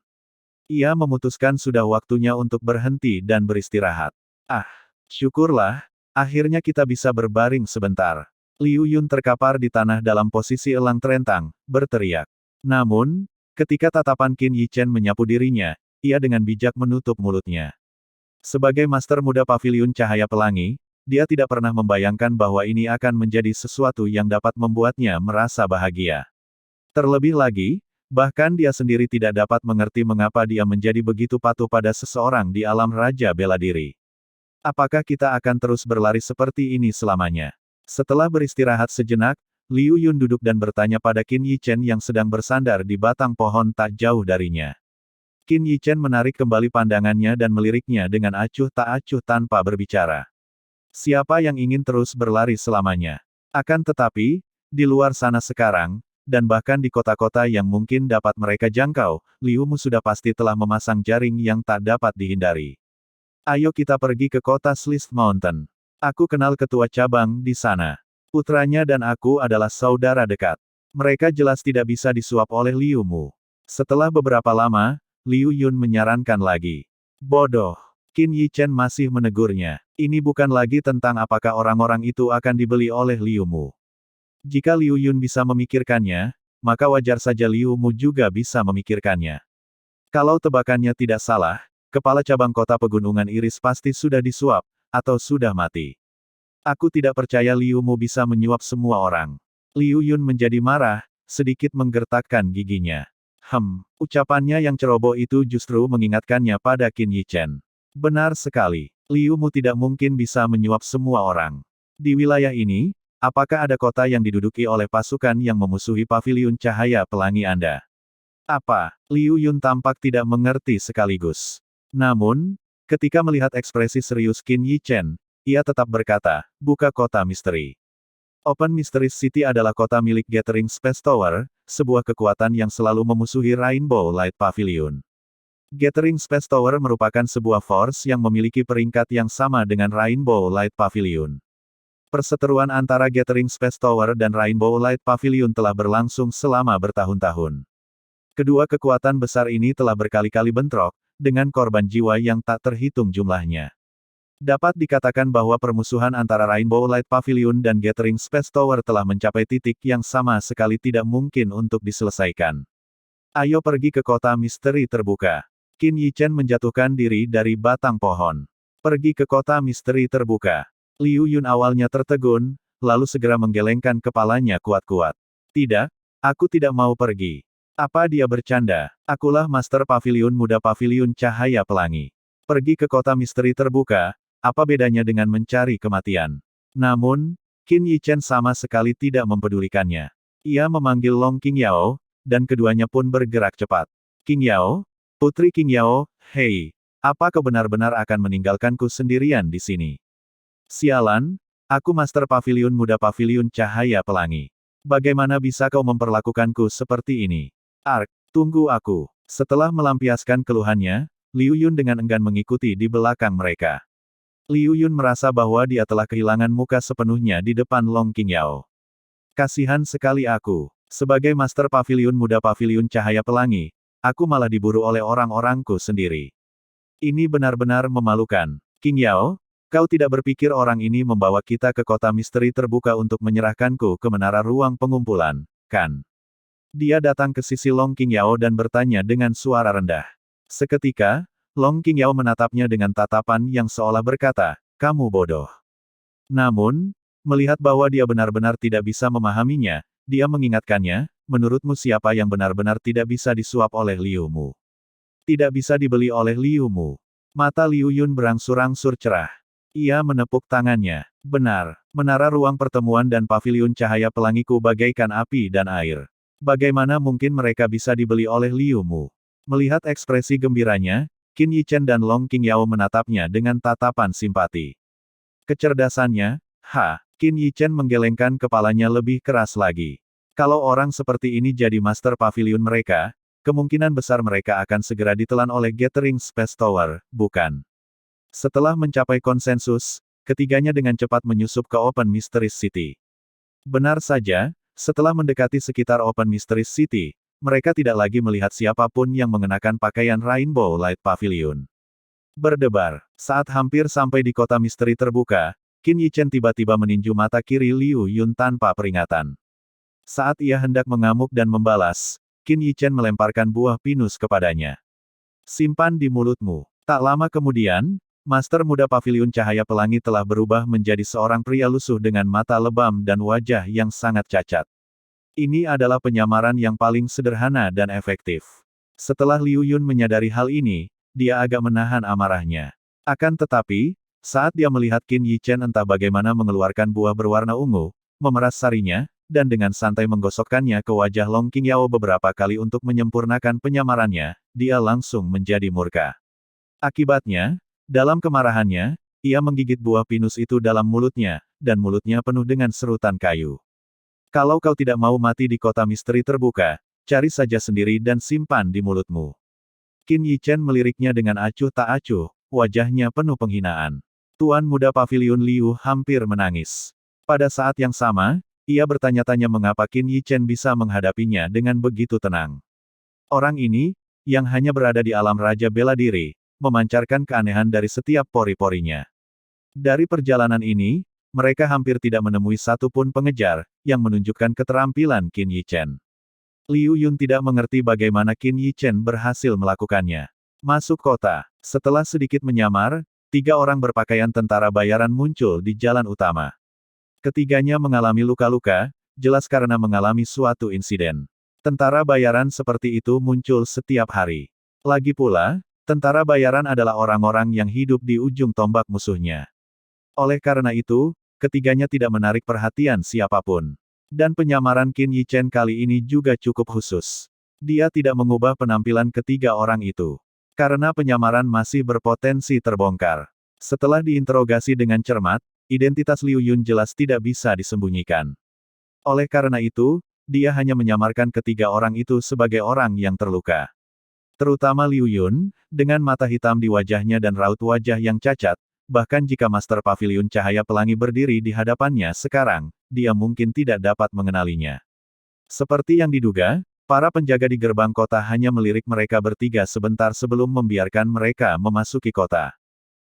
Speaker 1: Ia memutuskan sudah waktunya untuk berhenti dan beristirahat. Ah, syukurlah, akhirnya kita bisa berbaring sebentar. Liu Yun terkapar di tanah dalam posisi elang terentang, berteriak. Namun, ketika tatapan Qin Yichen menyapu dirinya, ia dengan bijak menutup mulutnya. Sebagai master muda paviliun cahaya pelangi, dia tidak pernah membayangkan bahwa ini akan menjadi sesuatu yang dapat membuatnya merasa bahagia. Terlebih lagi, bahkan dia sendiri tidak dapat mengerti mengapa dia menjadi begitu patuh pada seseorang di alam raja bela diri. Apakah kita akan terus berlari seperti ini selamanya? Setelah beristirahat sejenak, Liu Yun duduk dan bertanya pada Qin Yichen yang sedang bersandar di batang pohon tak jauh darinya. Qin Yichen menarik kembali pandangannya dan meliriknya dengan acuh tak acuh tanpa berbicara. Siapa yang ingin terus berlari selamanya? Akan tetapi, di luar sana sekarang, dan bahkan di kota-kota yang mungkin dapat mereka jangkau, Liu Mu sudah pasti telah memasang jaring yang tak dapat dihindari. Ayo kita pergi ke kota Sliced Mountain. Aku kenal ketua cabang di sana. Putranya dan aku adalah saudara dekat. Mereka jelas tidak bisa disuap oleh Liu Mu. Setelah beberapa lama, Liu Yun menyarankan lagi. Bodoh. Qin Yichen masih menegurnya. Ini bukan lagi tentang apakah orang-orang itu akan dibeli oleh Liu Mu. Jika Liu Yun bisa memikirkannya, maka wajar saja Liu Mu juga bisa memikirkannya. Kalau tebakannya tidak salah, kepala cabang kota pegunungan iris pasti sudah disuap, atau sudah mati. Aku tidak percaya Liu Mu bisa menyuap semua orang. Liu Yun menjadi marah, sedikit menggertakkan giginya. Ucapannya yang ceroboh itu justru mengingatkannya pada Qin Yichen. Benar sekali, Liu Mu tidak mungkin bisa menyuap semua orang. Di wilayah ini, apakah ada kota yang diduduki oleh pasukan yang memusuhi paviliun cahaya pelangi Anda? Apa? Liu Yun tampak tidak mengerti sekaligus. Namun, ketika melihat ekspresi serius Qin Yichen, ia tetap berkata, buka kota misteri. Open Mysteries City adalah kota milik Gathering Space Tower, sebuah kekuatan yang selalu memusuhi Rainbow Light Pavilion. Gathering Space Tower merupakan sebuah force yang memiliki peringkat yang sama dengan Rainbow Light Pavilion. Perseteruan antara Gathering Space Tower dan Rainbow Light Pavilion telah berlangsung selama bertahun-tahun. Kedua kekuatan besar ini telah berkali-kali bentrok, dengan korban jiwa yang tak terhitung jumlahnya. Dapat dikatakan bahwa permusuhan antara Rainbow Light Pavilion dan Gathering Space Tower telah mencapai titik yang sama sekali tidak mungkin untuk diselesaikan. Ayo pergi ke kota misteri terbuka. Qin Yichen menjatuhkan diri dari batang pohon. Pergi ke kota misteri terbuka. Liu Yun awalnya tertegun, lalu segera menggelengkan kepalanya kuat-kuat. Tidak, aku tidak mau pergi. Apa dia bercanda? Akulah Master Pavilion Muda Pavilion Cahaya Pelangi. Pergi ke kota misteri terbuka, apa bedanya dengan mencari kematian? Namun, Qin Yichen sama sekali tidak mempedulikannya. Ia memanggil Long Qingyao, dan keduanya pun bergerak cepat. Qingyao, Putri Qingyao, hei, apa kau benar-benar akan meninggalkanku sendirian di sini? Sialan, aku Master Pavilion Muda Pavilion Cahaya Pelangi. Bagaimana bisa kau memperlakukanku seperti ini? Ark, tunggu aku. Setelah melampiaskan keluhannya, Liu Yun dengan enggan mengikuti di belakang mereka. Liu Yun merasa bahwa dia telah kehilangan muka sepenuhnya di depan Long Qingyao. Kasihan sekali aku. Sebagai Master Pavilion Muda Pavilion Cahaya Pelangi, aku malah diburu oleh orang-orangku sendiri. Ini benar-benar memalukan. Qingyao, kau tidak berpikir orang ini membawa kita ke kota misteri terbuka untuk menyerahkanku ke menara ruang pengumpulan, kan? Dia datang ke sisi Long Qingyao dan bertanya dengan suara rendah. Seketika, Long Qingyao menatapnya dengan tatapan yang seolah berkata, kamu bodoh. Namun, melihat bahwa dia benar-benar tidak bisa memahaminya, dia mengingatkannya, menurutmu siapa yang benar-benar tidak bisa disuap oleh Liu Mu? Tidak bisa dibeli oleh Liu Mu. Mata Liu Yun berangsur-angsur cerah. Ia menepuk tangannya. Benar, menara ruang pertemuan dan pavilion cahaya pelangiku bagaikan api dan air. Bagaimana mungkin mereka bisa dibeli oleh Liu Mu? Melihat ekspresi gembiranya, Qin Yichen dan Long Qingyao menatapnya dengan tatapan simpati. Kecerdasannya, Qin Yichen menggelengkan kepalanya lebih keras lagi. Kalau orang seperti ini jadi Master Pavilion mereka, kemungkinan besar mereka akan segera ditelan oleh Gathering Space Tower, bukan? Setelah mencapai konsensus, ketiganya dengan cepat menyusup ke Open Mysteries City. Benar saja, setelah mendekati sekitar Open Mysteries City, mereka tidak lagi melihat siapapun yang mengenakan pakaian Rainbow Light Pavilion. Berdebar, saat hampir sampai di kota misteri terbuka, Qin Yichen tiba-tiba meninju mata kiri Liu Yun tanpa peringatan. Saat ia hendak mengamuk dan membalas, Qin Yichen melemparkan buah pinus kepadanya. Simpan di mulutmu. Tak lama kemudian, Master Muda Pavilion Cahaya Pelangi telah berubah menjadi seorang pria lusuh dengan mata lebam dan wajah yang sangat cacat. Ini adalah penyamaran yang paling sederhana dan efektif. Setelah Liu Yun menyadari hal ini, dia agak menahan amarahnya. Akan tetapi, saat dia melihat Qin Yichen entah bagaimana mengeluarkan buah berwarna ungu, memeras sarinya, dan dengan santai menggosokkannya ke wajah Long Qingyao beberapa kali untuk menyempurnakan penyamarannya, dia langsung menjadi murka. Akibatnya, dalam kemarahannya, ia menggigit buah pinus itu dalam mulutnya, dan mulutnya penuh dengan serutan kayu. Kalau kau tidak mau mati di kota misteri terbuka, cari saja sendiri dan simpan di mulutmu. Qin Yichen meliriknya dengan acuh tak acuh, wajahnya penuh penghinaan. Tuan Muda Pavilion Liu hampir menangis. Pada saat yang sama, ia bertanya-tanya mengapa Qin Yichen bisa menghadapinya dengan begitu tenang. Orang ini, yang hanya berada di alam raja bela diri, memancarkan keanehan dari setiap pori-porinya. Dari perjalanan ini, mereka hampir tidak menemui satupun pengejar, yang menunjukkan keterampilan Qin Yichen. Liu Yun tidak mengerti bagaimana Qin Yichen berhasil melakukannya. Masuk kota. Setelah sedikit menyamar, 3 orang berpakaian tentara bayaran muncul di jalan utama. Ketiganya mengalami luka-luka, jelas karena mengalami suatu insiden. Tentara bayaran seperti itu muncul setiap hari. Lagi pula, tentara bayaran adalah orang-orang yang hidup di ujung tombak musuhnya. Oleh karena itu, ketiganya tidak menarik perhatian siapapun. Dan penyamaran Qin Yichen kali ini juga cukup khusus. Dia tidak mengubah penampilan ketiga orang itu. Karena penyamaran masih berpotensi terbongkar. Setelah diinterogasi dengan cermat, identitas Liu Yun jelas tidak bisa disembunyikan. Oleh karena itu, dia hanya menyamarkan ketiga orang itu sebagai orang yang terluka. Terutama Liu Yun, dengan mata hitam di wajahnya dan raut wajah yang cacat, bahkan jika Master Pavilion Cahaya Pelangi berdiri di hadapannya sekarang, dia mungkin tidak dapat mengenalinya. Seperti yang diduga, Para penjaga di gerbang kota hanya melirik mereka bertiga sebentar sebelum membiarkan mereka memasuki kota.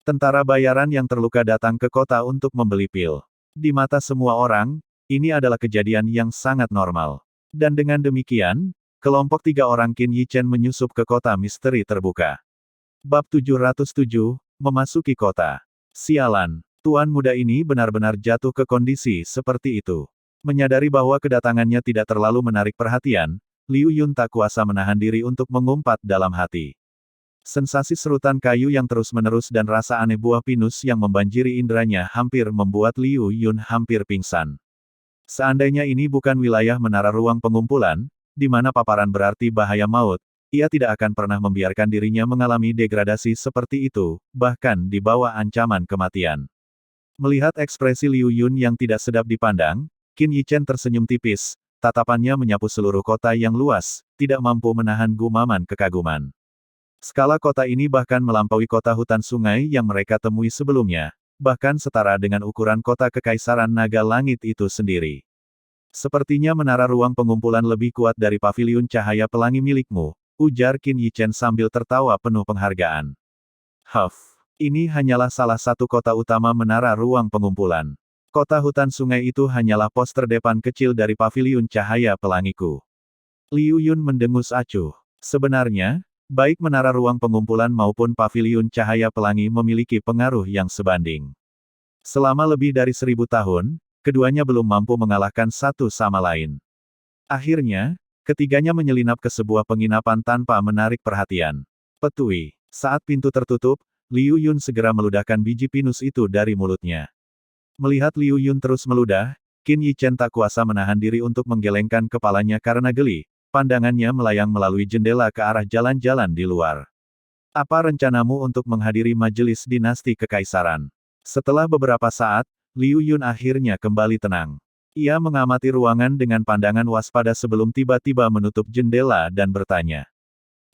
Speaker 1: Tentara bayaran yang terluka datang ke kota untuk membeli pil. Di mata semua orang, ini adalah kejadian yang sangat normal. Dan dengan demikian, kelompok 3 orang Qin Yichen menyusup ke kota misteri terbuka. Bab 707, memasuki kota. Sialan, tuan muda ini benar-benar jatuh ke kondisi seperti itu. Menyadari bahwa kedatangannya tidak terlalu menarik perhatian, Liu Yun tak kuasa menahan diri untuk mengumpat dalam hati. Sensasi serutan kayu yang terus-menerus dan rasa aneh buah pinus yang membanjiri inderanya hampir membuat Liu Yun hampir pingsan. Seandainya ini bukan wilayah menara ruang pengumpulan, di mana paparan berarti bahaya maut, ia tidak akan pernah membiarkan dirinya mengalami degradasi seperti itu, bahkan di bawah ancaman kematian. Melihat ekspresi Liu Yun yang tidak sedap dipandang, Qin Yichen tersenyum tipis, tatapannya menyapu seluruh kota yang luas, tidak mampu menahan gumaman kekaguman. Skala kota ini bahkan melampaui kota hutan sungai yang mereka temui sebelumnya, bahkan setara dengan ukuran kota Kekaisaran Naga Langit itu sendiri. Sepertinya menara ruang pengumpulan lebih kuat dari paviliun cahaya pelangi milikmu, ujar Qin Yichen sambil tertawa penuh penghargaan. Ini hanyalah salah satu kota utama menara ruang pengumpulan. Kota hutan sungai itu hanyalah pos terdepan kecil dari paviliun cahaya pelangiku. Liu Yun mendengus acuh. Sebenarnya, baik menara ruang pengumpulan maupun paviliun cahaya pelangi memiliki pengaruh yang sebanding. Selama lebih dari 1000 tahun, keduanya belum mampu mengalahkan satu sama lain. Akhirnya, ketiganya menyelinap ke sebuah penginapan tanpa menarik perhatian. Petui. Saat pintu tertutup, Liu Yun segera meludahkan biji pinus itu dari mulutnya. Melihat Liu Yun terus meludah, Qin Yichen tak kuasa menahan diri untuk menggelengkan kepalanya karena geli, pandangannya melayang melalui jendela ke arah jalan-jalan di luar. Apa rencanamu untuk menghadiri majelis dinasti kekaisaran? Setelah beberapa saat, Liu Yun akhirnya kembali tenang. Ia mengamati ruangan dengan pandangan waspada sebelum tiba-tiba menutup jendela dan bertanya.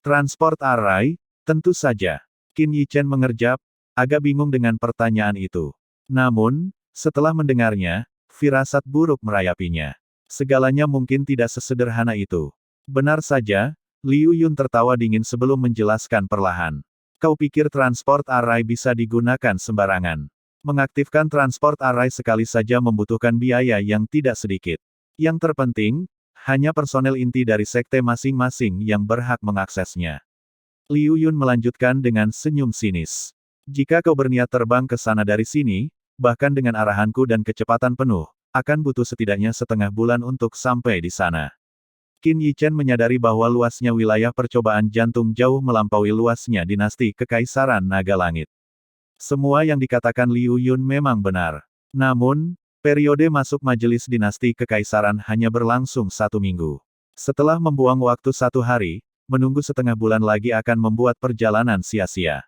Speaker 1: Transport array? Tentu saja. Qin Yichen mengerjap, agak bingung dengan pertanyaan itu. Namun, setelah mendengarnya, firasat buruk merayapinya. Segalanya mungkin tidak sesederhana itu. Benar saja, Liu Yun tertawa dingin sebelum menjelaskan perlahan. Kau pikir transport array bisa digunakan sembarangan? Mengaktifkan transport array sekali saja membutuhkan biaya yang tidak sedikit. Yang terpenting, hanya personel inti dari sekte masing-masing yang berhak mengaksesnya. Liu Yun melanjutkan dengan senyum sinis. Jika kau berniat terbang ke sana dari sini, bahkan dengan arahanku dan kecepatan penuh, akan butuh setidaknya setengah bulan untuk sampai di sana. Qin Yichen menyadari bahwa luasnya wilayah percobaan jantung jauh melampaui luasnya dinasti Kekaisaran Naga Langit. Semua yang dikatakan Liu Yun memang benar. Namun, periode masuk majelis dinasti Kekaisaran hanya berlangsung 1 minggu. Setelah membuang waktu 1 hari, menunggu setengah bulan lagi akan membuat perjalanan sia-sia.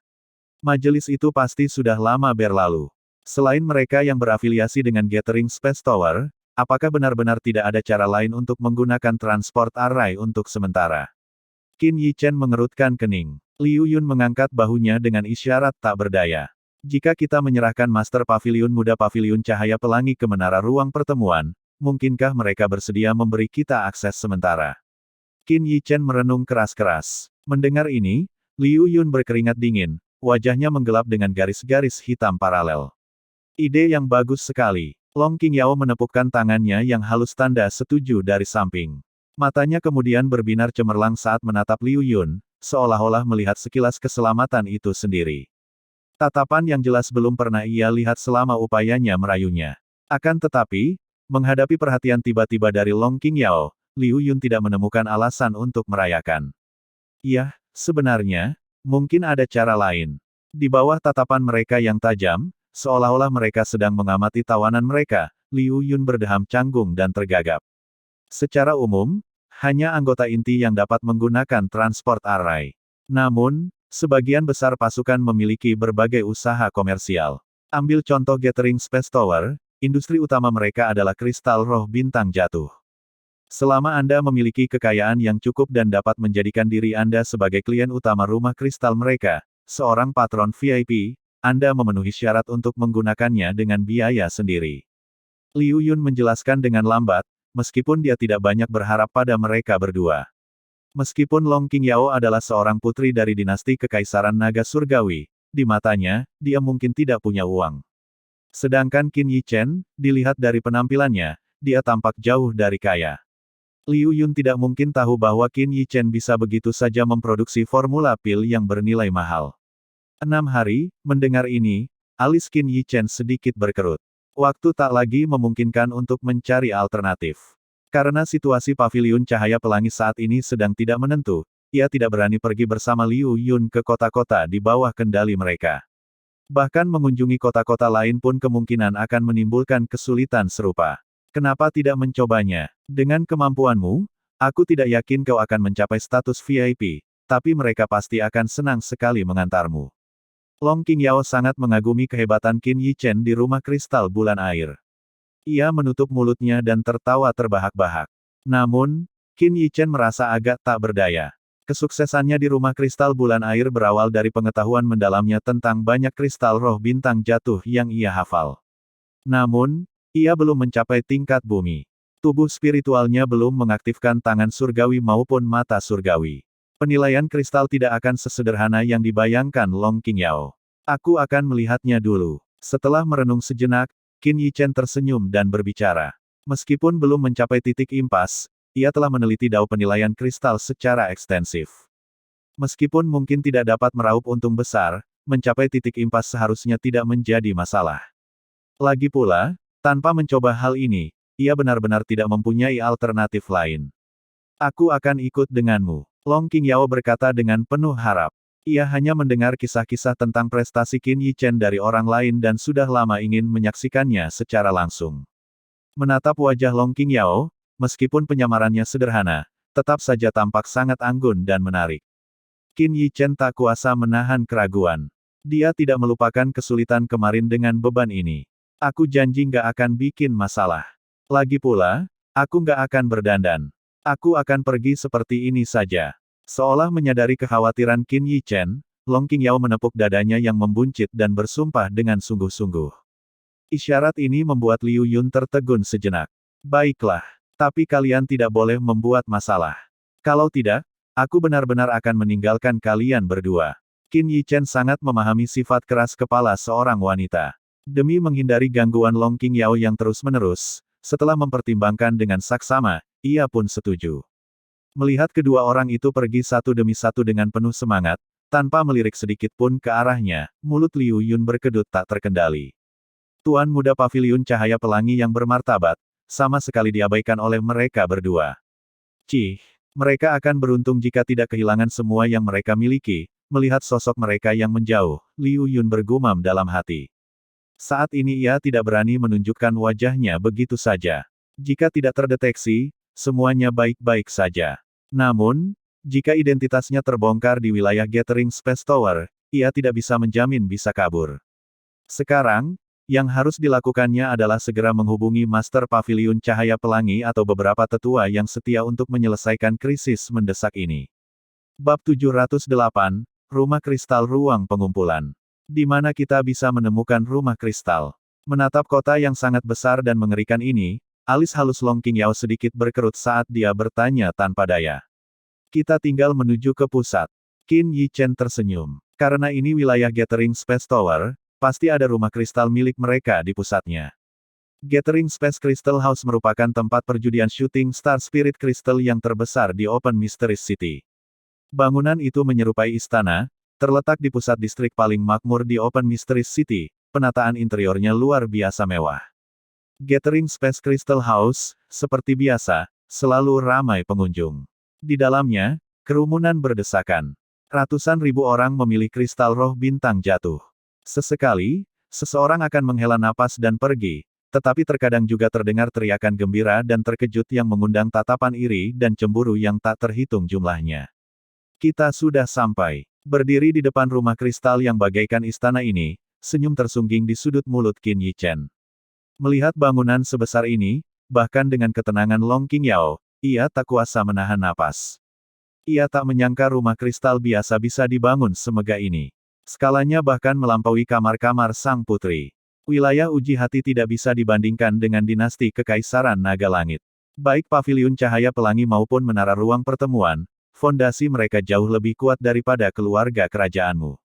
Speaker 1: Majelis itu pasti sudah lama berlalu. Selain mereka yang berafiliasi dengan Gathering Space Tower, apakah benar-benar tidak ada cara lain untuk menggunakan transport array untuk sementara? Qin Yichen mengerutkan kening. Liu Yun mengangkat bahunya dengan isyarat tak berdaya. Jika kita menyerahkan Master Paviliun Muda Paviliun Cahaya Pelangi ke menara ruang pertemuan, mungkinkah mereka bersedia memberi kita akses sementara? Qin Yichen merenung keras-keras. Mendengar ini, Liu Yun berkeringat dingin, wajahnya menggelap dengan garis-garis hitam paralel. Ide yang bagus sekali. Long Qingyao menepukkan tangannya yang halus tanda setuju dari samping. Matanya kemudian berbinar cemerlang saat menatap Liu Yun, seolah-olah melihat sekilas keselamatan itu sendiri. Tatapan yang jelas belum pernah ia lihat selama upayanya merayunya. Akan tetapi, menghadapi perhatian tiba-tiba dari Long Qingyao, Liu Yun tidak menemukan alasan untuk merayakan. Ya, sebenarnya, mungkin ada cara lain. Di bawah tatapan mereka yang tajam, seolah-olah mereka sedang mengamati tawanan mereka, Liu Yun berdeham canggung dan tergagap. Secara umum, hanya anggota inti yang dapat menggunakan transport array. Namun, sebagian besar pasukan memiliki berbagai usaha komersial. Ambil contoh Gathering Space Tower, industri utama mereka adalah kristal roh bintang jatuh. Selama Anda memiliki kekayaan yang cukup dan dapat menjadikan diri Anda sebagai klien utama rumah kristal mereka, seorang patron VIP, Anda memenuhi syarat untuk menggunakannya dengan biaya sendiri. Liu Yun menjelaskan dengan lambat, meskipun dia tidak banyak berharap pada mereka berdua. Meskipun Long Qingyao adalah seorang putri dari dinasti Kekaisaran Naga Surgawi, di matanya, dia mungkin tidak punya uang. Sedangkan Qin Yichen, dilihat dari penampilannya, dia tampak jauh dari kaya. Liu Yun tidak mungkin tahu bahwa Qin Yichen bisa begitu saja memproduksi formula pil yang bernilai mahal. 6 hari, mendengar ini, alis Qin Yichen sedikit berkerut. Waktu tak lagi memungkinkan untuk mencari alternatif. Karena situasi paviliun cahaya pelangi saat ini sedang tidak menentu, ia tidak berani pergi bersama Liu Yun ke kota-kota di bawah kendali mereka. Bahkan mengunjungi kota-kota lain pun kemungkinan akan menimbulkan kesulitan serupa. Kenapa tidak mencobanya? Dengan kemampuanmu, aku tidak yakin kau akan mencapai status VIP, tapi mereka pasti akan senang sekali mengantarmu. Long Qingyao sangat mengagumi kehebatan Qin Yichen di rumah kristal bulan air. Ia menutup mulutnya dan tertawa terbahak-bahak. Namun, Qin Yichen merasa agak tak berdaya. Kesuksesannya di rumah kristal bulan air berawal dari pengetahuan mendalamnya tentang banyak kristal roh bintang jatuh yang ia hafal. Namun, ia belum mencapai tingkat bumi. Tubuh spiritualnya belum mengaktifkan tangan surgawi maupun mata surgawi. Penilaian kristal tidak akan sesederhana yang dibayangkan Long Qingyao. Aku akan melihatnya dulu. Setelah merenung sejenak, Qin Yichen tersenyum dan berbicara. Meskipun belum mencapai titik impas, ia telah meneliti dao penilaian kristal secara ekstensif. Meskipun mungkin tidak dapat meraup untung besar, mencapai titik impas seharusnya tidak menjadi masalah. Lagi pula, tanpa mencoba hal ini, ia benar-benar tidak mempunyai alternatif lain. Aku akan ikut denganmu, Long Qingyao berkata dengan penuh harap. Ia hanya mendengar kisah-kisah tentang prestasi Qin Yichen dari orang lain dan sudah lama ingin menyaksikannya secara langsung. Menatap wajah Long Qingyao, meskipun penyamarannya sederhana, tetap saja tampak sangat anggun dan menarik. Qin Yichen tak kuasa menahan keraguan. Dia tidak melupakan kesulitan kemarin dengan beban ini. Aku janji nggak akan bikin masalah. Lagi pula, aku nggak akan berdandan. Aku akan pergi seperti ini saja. Seolah menyadari kekhawatiran Qin Yichen, Long Qingyao menepuk dadanya yang membuncit dan bersumpah dengan sungguh-sungguh. Isyarat ini membuat Liu Yun tertegun sejenak. Baiklah, tapi kalian tidak boleh membuat masalah. Kalau tidak, aku benar-benar akan meninggalkan kalian berdua. Qin Yichen sangat memahami sifat keras kepala seorang wanita. Demi menghindari gangguan Long Qingyao yang terus-menerus, setelah mempertimbangkan dengan saksama, ia pun setuju. Melihat kedua orang itu pergi satu demi satu dengan penuh semangat, tanpa melirik sedikit pun ke arahnya, mulut Liu Yun berkedut tak terkendali. Tuan muda paviliun cahaya pelangi yang bermartabat, sama sekali diabaikan oleh mereka berdua. Cih, mereka akan beruntung jika tidak kehilangan semua yang mereka miliki, melihat sosok mereka yang menjauh, Liu Yun bergumam dalam hati. Saat ini ia tidak berani menunjukkan wajahnya begitu saja. Jika tidak terdeteksi, semuanya baik-baik saja. Namun, jika identitasnya terbongkar di wilayah Gathering Space Tower, ia tidak bisa menjamin bisa kabur. Sekarang, yang harus dilakukannya adalah segera menghubungi Master Paviliun Cahaya Pelangi atau beberapa tetua yang setia untuk menyelesaikan krisis mendesak ini. Bab 708, Rumah Kristal Ruang Pengumpulan. Di mana kita bisa menemukan rumah kristal? Menatap kota yang sangat besar dan mengerikan ini, alis halus Long Qingyao sedikit berkerut saat dia bertanya tanpa daya. Kita tinggal menuju ke pusat. Qin Yichen tersenyum. Karena ini wilayah Gathering Space Tower, pasti ada rumah kristal milik mereka di pusatnya. Gathering Space Crystal House merupakan tempat perjudian Shooting Star Spirit Crystal yang terbesar di Open Mysteries City. Bangunan itu menyerupai istana, terletak di pusat distrik paling makmur di Open Mysteries City, penataan interiornya luar biasa mewah. Gathering Space Crystal House, seperti biasa, selalu ramai pengunjung. Di dalamnya, kerumunan berdesakan. Ratusan ribu orang memilih kristal roh bintang jatuh. Sesekali, seseorang akan menghela napas dan pergi, tetapi terkadang juga terdengar teriakan gembira dan terkejut yang mengundang tatapan iri dan cemburu yang tak terhitung jumlahnya. Kita sudah sampai. Berdiri di depan rumah kristal yang bagaikan istana ini, senyum tersungging di sudut mulut Qin Yichen. Melihat bangunan sebesar ini, bahkan dengan ketenangan Long Qingyao, ia tak kuasa menahan napas. Ia tak menyangka rumah kristal biasa bisa dibangun semegah ini. Skalanya bahkan melampaui kamar-kamar sang putri. Wilayah uji hati tidak bisa dibandingkan dengan dinasti Kekaisaran Naga Langit. Baik paviliun cahaya pelangi maupun menara ruang pertemuan, fondasi mereka jauh lebih kuat daripada keluarga kerajaanmu.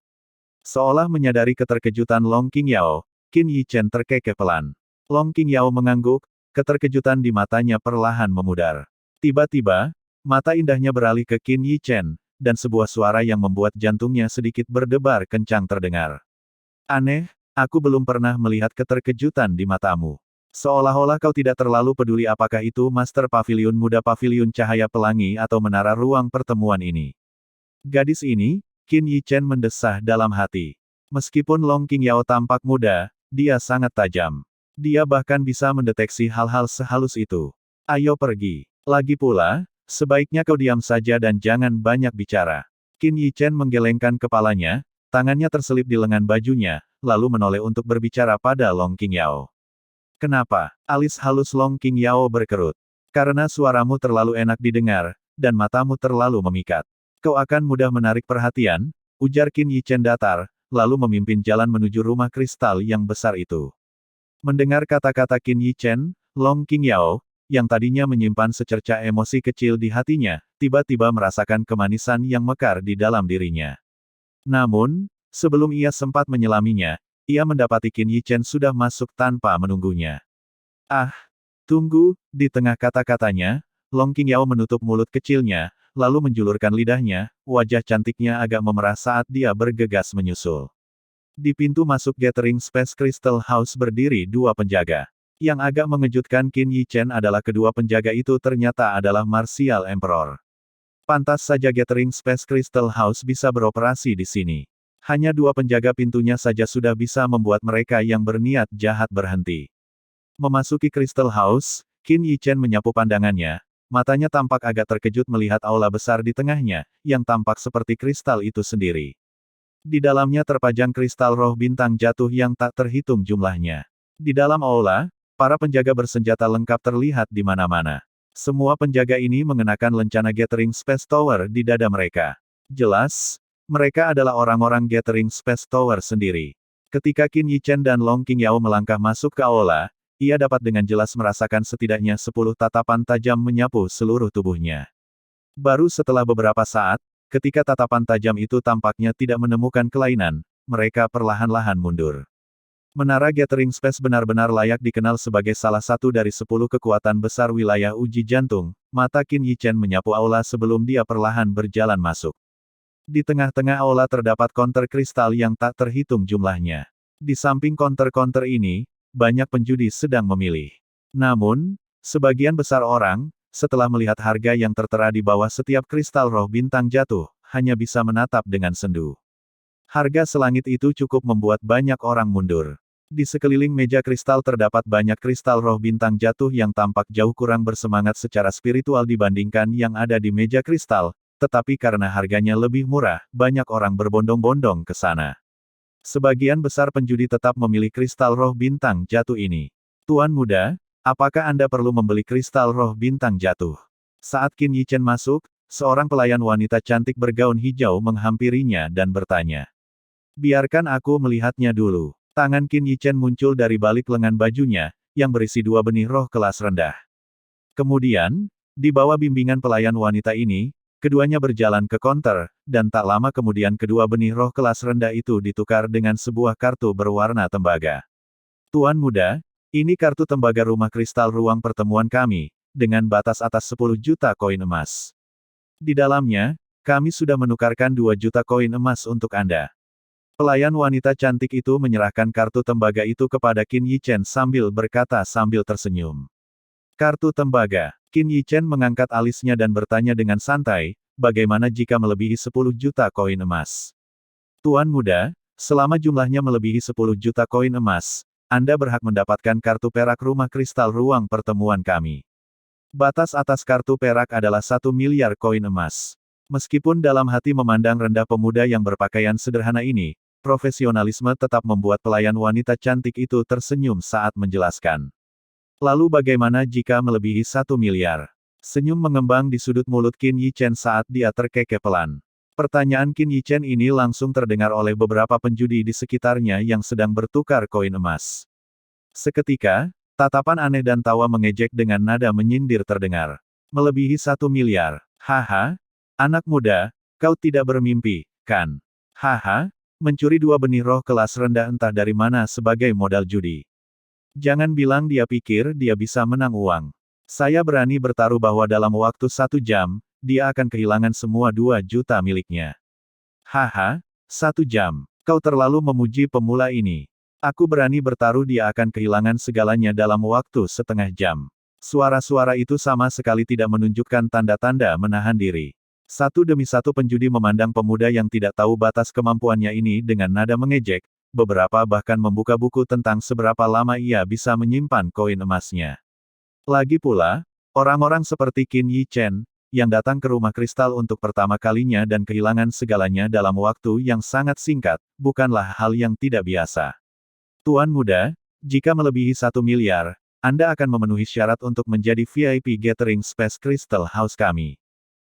Speaker 1: Seolah menyadari keterkejutan Long Qingyao, Qin Yichen terkekeh pelan. Long Qingyao mengangguk, keterkejutan di matanya perlahan memudar. Tiba-tiba, mata indahnya beralih ke Qin Yichen, dan sebuah suara yang membuat jantungnya sedikit berdebar kencang terdengar. Aneh, aku belum pernah melihat keterkejutan di matamu. Seolah-olah kau tidak terlalu peduli apakah itu Master Pavilion Muda Pavilion Cahaya Pelangi atau menara ruang pertemuan ini. Gadis ini, Qin Yichen mendesah dalam hati. Meskipun Long Qingyao tampak muda, dia sangat tajam. Dia bahkan bisa mendeteksi hal-hal sehalus itu. Ayo pergi. Lagi pula, sebaiknya kau diam saja dan jangan banyak bicara. Qin Yichen menggelengkan kepalanya, tangannya terselip di lengan bajunya, lalu menoleh untuk berbicara pada Long Qingyao. Kenapa? Alis halus Long Qingyao berkerut. Karena suaramu terlalu enak didengar, dan matamu terlalu memikat. Kau akan mudah menarik perhatian, ujar Qin Yichen datar, lalu memimpin jalan menuju rumah kristal yang besar itu. Mendengar kata-kata Qin Yichen, Long Qingyao, yang tadinya menyimpan secerca emosi kecil di hatinya, tiba-tiba merasakan kemanisan yang mekar di dalam dirinya. Namun, sebelum ia sempat menyelaminya, ia mendapati Qin Yichen sudah masuk tanpa menunggunya. Ah, tunggu, di tengah kata-katanya, Long Qingyao menutup mulut kecilnya, lalu menjulurkan lidahnya, wajah cantiknya agak memerah saat dia bergegas menyusul. Di pintu masuk Gathering Space Crystal House berdiri dua penjaga. Yang agak mengejutkan Qin Yichen adalah kedua penjaga itu ternyata adalah Martial Emperor. Pantas saja Gathering Space Crystal House bisa beroperasi di sini. Hanya dua penjaga pintunya saja sudah bisa membuat mereka yang berniat jahat berhenti. Memasuki Crystal House, Qin Yichen menyapu pandangannya. Matanya tampak agak terkejut melihat aula besar di tengahnya, yang tampak seperti kristal itu sendiri. Di dalamnya terpajang kristal roh bintang jatuh yang tak terhitung jumlahnya. Di dalam aula, para penjaga bersenjata lengkap terlihat di mana-mana. Semua penjaga ini mengenakan lencana Gathering Space Tower di dada mereka. Jelas, mereka adalah orang-orang Gathering Space Tower sendiri. Ketika Qin Yichen dan Long Qingyao melangkah masuk ke aula, ia dapat dengan jelas merasakan setidaknya 10 tatapan tajam menyapu seluruh tubuhnya. Baru setelah beberapa saat, ketika tatapan tajam itu tampaknya tidak menemukan kelainan, mereka perlahan-lahan mundur. Menara Gathering Space benar-benar layak dikenal sebagai salah satu dari 10 kekuatan besar wilayah uji jantung. Mata Qin Yichen menyapu aula sebelum dia perlahan berjalan masuk. Di tengah-tengah aula terdapat konter kristal yang tak terhitung jumlahnya. Di samping konter-konter ini, banyak penjudi sedang memilih. Namun, sebagian besar orang, setelah melihat harga yang tertera di bawah setiap kristal roh bintang jatuh, hanya bisa menatap dengan sendu. Harga selangit itu cukup membuat banyak orang mundur. Di sekeliling meja kristal terdapat banyak kristal roh bintang jatuh yang tampak jauh kurang bersemangat secara spiritual dibandingkan yang ada di meja kristal, tetapi karena harganya lebih murah, banyak orang berbondong-bondong ke sana. Sebagian besar penjudi tetap memilih kristal roh bintang jatuh ini. Tuan muda, apakah Anda perlu membeli kristal roh bintang jatuh? Saat Qin Yichen masuk, seorang pelayan wanita cantik bergaun hijau menghampirinya dan bertanya. Biarkan aku melihatnya dulu. Tangan Qin Yichen muncul dari balik lengan bajunya, yang berisi dua benih roh kelas rendah. Kemudian, di bawah bimbingan pelayan wanita ini, keduanya berjalan ke konter, dan tak lama kemudian kedua benih roh kelas rendah itu ditukar dengan sebuah kartu berwarna tembaga. Tuan muda, ini kartu tembaga rumah kristal ruang pertemuan kami, dengan batas atas 10 juta koin emas. Di dalamnya, kami sudah menukarkan 2 juta koin emas untuk Anda. Pelayan wanita cantik itu menyerahkan kartu tembaga itu kepada Qin Yichen sambil berkata sambil tersenyum. Kartu tembaga. Qin Yichen mengangkat alisnya dan bertanya dengan santai, bagaimana jika melebihi 10 juta koin emas? Tuan muda, selama jumlahnya melebihi 10 juta koin emas, Anda berhak mendapatkan kartu perak rumah kristal ruang pertemuan kami. Batas atas kartu perak adalah 1 miliar koin emas. Meskipun dalam hati memandang rendah pemuda yang berpakaian sederhana ini, profesionalisme tetap membuat pelayan wanita cantik itu tersenyum saat menjelaskan. Lalu bagaimana jika melebihi 1 miliar? Senyum mengembang di sudut mulut Qin Yichen saat dia terkekeh pelan. Pertanyaan Qin Yichen ini langsung terdengar oleh beberapa penjudi di sekitarnya yang sedang bertukar koin emas. Seketika, tatapan aneh dan tawa mengejek dengan nada menyindir terdengar. Melebihi 1 miliar. Haha. Anak muda, kau tidak bermimpi, kan? Haha, mencuri 2 benih roh kelas rendah entah dari mana sebagai modal judi. Jangan bilang dia pikir dia bisa menang uang. Saya berani bertaruh bahwa dalam waktu 1 jam, dia akan kehilangan semua 2 juta miliknya. Haha, 1 jam. Kau terlalu memuji pemula ini. Aku berani bertaruh dia akan kehilangan segalanya dalam waktu setengah jam. Suara-suara itu sama sekali tidak menunjukkan tanda-tanda menahan diri. Satu demi satu penjudi memandang pemuda yang tidak tahu batas kemampuannya ini dengan nada mengejek, beberapa bahkan membuka buku tentang seberapa lama ia bisa menyimpan koin emasnya. Lagi pula, orang-orang seperti Qin Yi Chen, yang datang ke rumah kristal untuk pertama kalinya dan kehilangan segalanya dalam waktu yang sangat singkat, bukanlah hal yang tidak biasa. Tuan muda, jika melebihi 1 miliar, Anda akan memenuhi syarat untuk menjadi VIP Gathering Space Crystal House kami.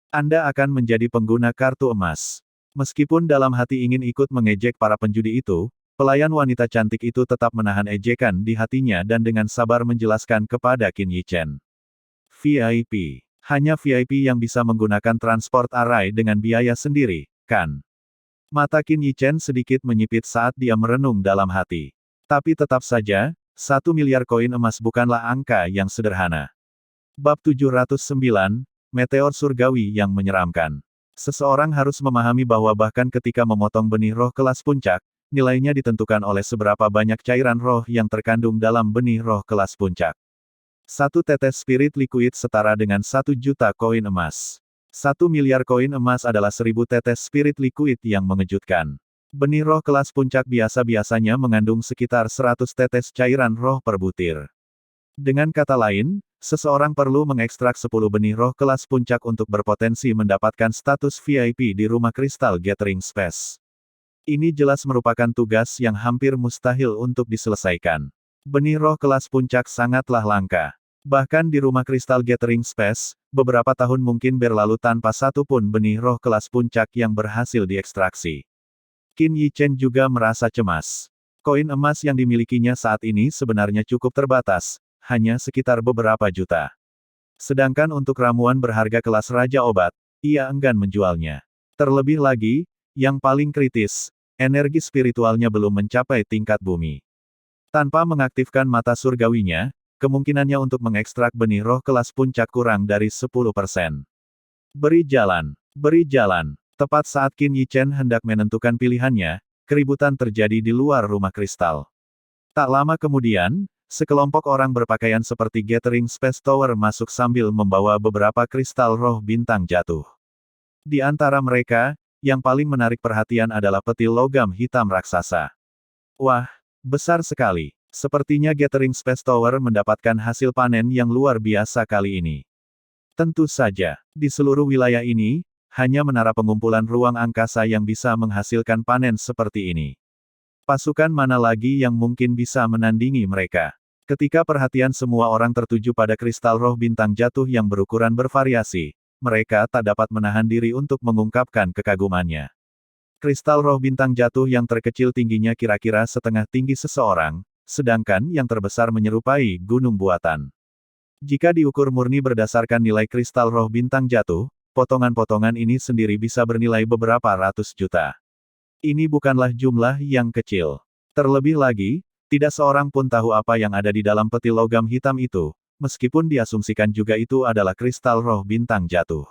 Speaker 1: Anda akan menjadi pengguna kartu emas. Meskipun dalam hati ingin ikut mengejek para penjudi itu, pelayan wanita cantik itu tetap menahan ejekan di hatinya dan dengan sabar menjelaskan kepada Qin Yi Chen. VIP. Hanya VIP yang bisa menggunakan transport arai dengan biaya sendiri, kan? Mata Qin Yi Chen sedikit menyipit saat dia merenung dalam hati. Tapi tetap saja, 1 miliar koin emas bukanlah angka yang sederhana. Bab 709, Meteor Surgawi yang Menyeramkan. Seseorang harus memahami bahwa bahkan ketika memotong benih roh kelas puncak, nilainya ditentukan oleh seberapa banyak cairan roh yang terkandung dalam benih roh kelas puncak. 1 tetes spirit liquid setara dengan 1 juta koin emas. 1 miliar koin emas adalah 1000 tetes spirit liquid yang mengejutkan. Benih roh kelas puncak biasa-biasanya mengandung sekitar 100 tetes cairan roh per butir. Dengan kata lain, seseorang perlu mengekstrak 10 benih roh kelas puncak untuk berpotensi mendapatkan status VIP di rumah kristal Gathering Space. Ini jelas merupakan tugas yang hampir mustahil untuk diselesaikan. Benih roh kelas puncak sangatlah langka. Bahkan di rumah kristal Gathering Space, beberapa tahun mungkin berlalu tanpa satu pun benih roh kelas puncak yang berhasil diekstraksi. Qin Yi Chen juga merasa cemas. Koin emas yang dimilikinya saat ini sebenarnya cukup terbatas, hanya sekitar beberapa juta. Sedangkan untuk ramuan berharga kelas Raja Obat, ia enggan menjualnya. Terlebih lagi, yang paling kritis, energi spiritualnya belum mencapai tingkat bumi. Tanpa mengaktifkan mata surgawinya, kemungkinannya untuk mengekstrak benih roh kelas puncak kurang dari 10%. Beri jalan. Beri jalan. Tepat saat Qin Yi Chen hendak menentukan pilihannya, keributan terjadi di luar rumah kristal. Tak lama kemudian, sekelompok orang berpakaian seperti Gathering Space Tower masuk sambil membawa beberapa kristal roh bintang jatuh. Di antara mereka, yang paling menarik perhatian adalah peti logam hitam raksasa. Wah, besar sekali. Sepertinya Gathering Space Tower mendapatkan hasil panen yang luar biasa kali ini. Tentu saja, di seluruh wilayah ini, hanya menara pengumpulan ruang angkasa yang bisa menghasilkan panen seperti ini. Pasukan mana lagi yang mungkin bisa menandingi mereka? Ketika perhatian semua orang tertuju pada kristal roh bintang jatuh yang berukuran bervariasi, mereka tak dapat menahan diri untuk mengungkapkan kekagumannya. Kristal roh bintang jatuh yang terkecil tingginya kira-kira setengah tinggi seseorang, sedangkan yang terbesar menyerupai gunung buatan. Jika diukur murni berdasarkan nilai kristal roh bintang jatuh, potongan-potongan ini sendiri bisa bernilai beberapa ratus juta. Ini bukanlah jumlah yang kecil. Terlebih lagi, tidak seorang pun tahu apa yang ada di dalam peti logam hitam itu, meskipun diasumsikan juga itu adalah kristal roh bintang jatuh.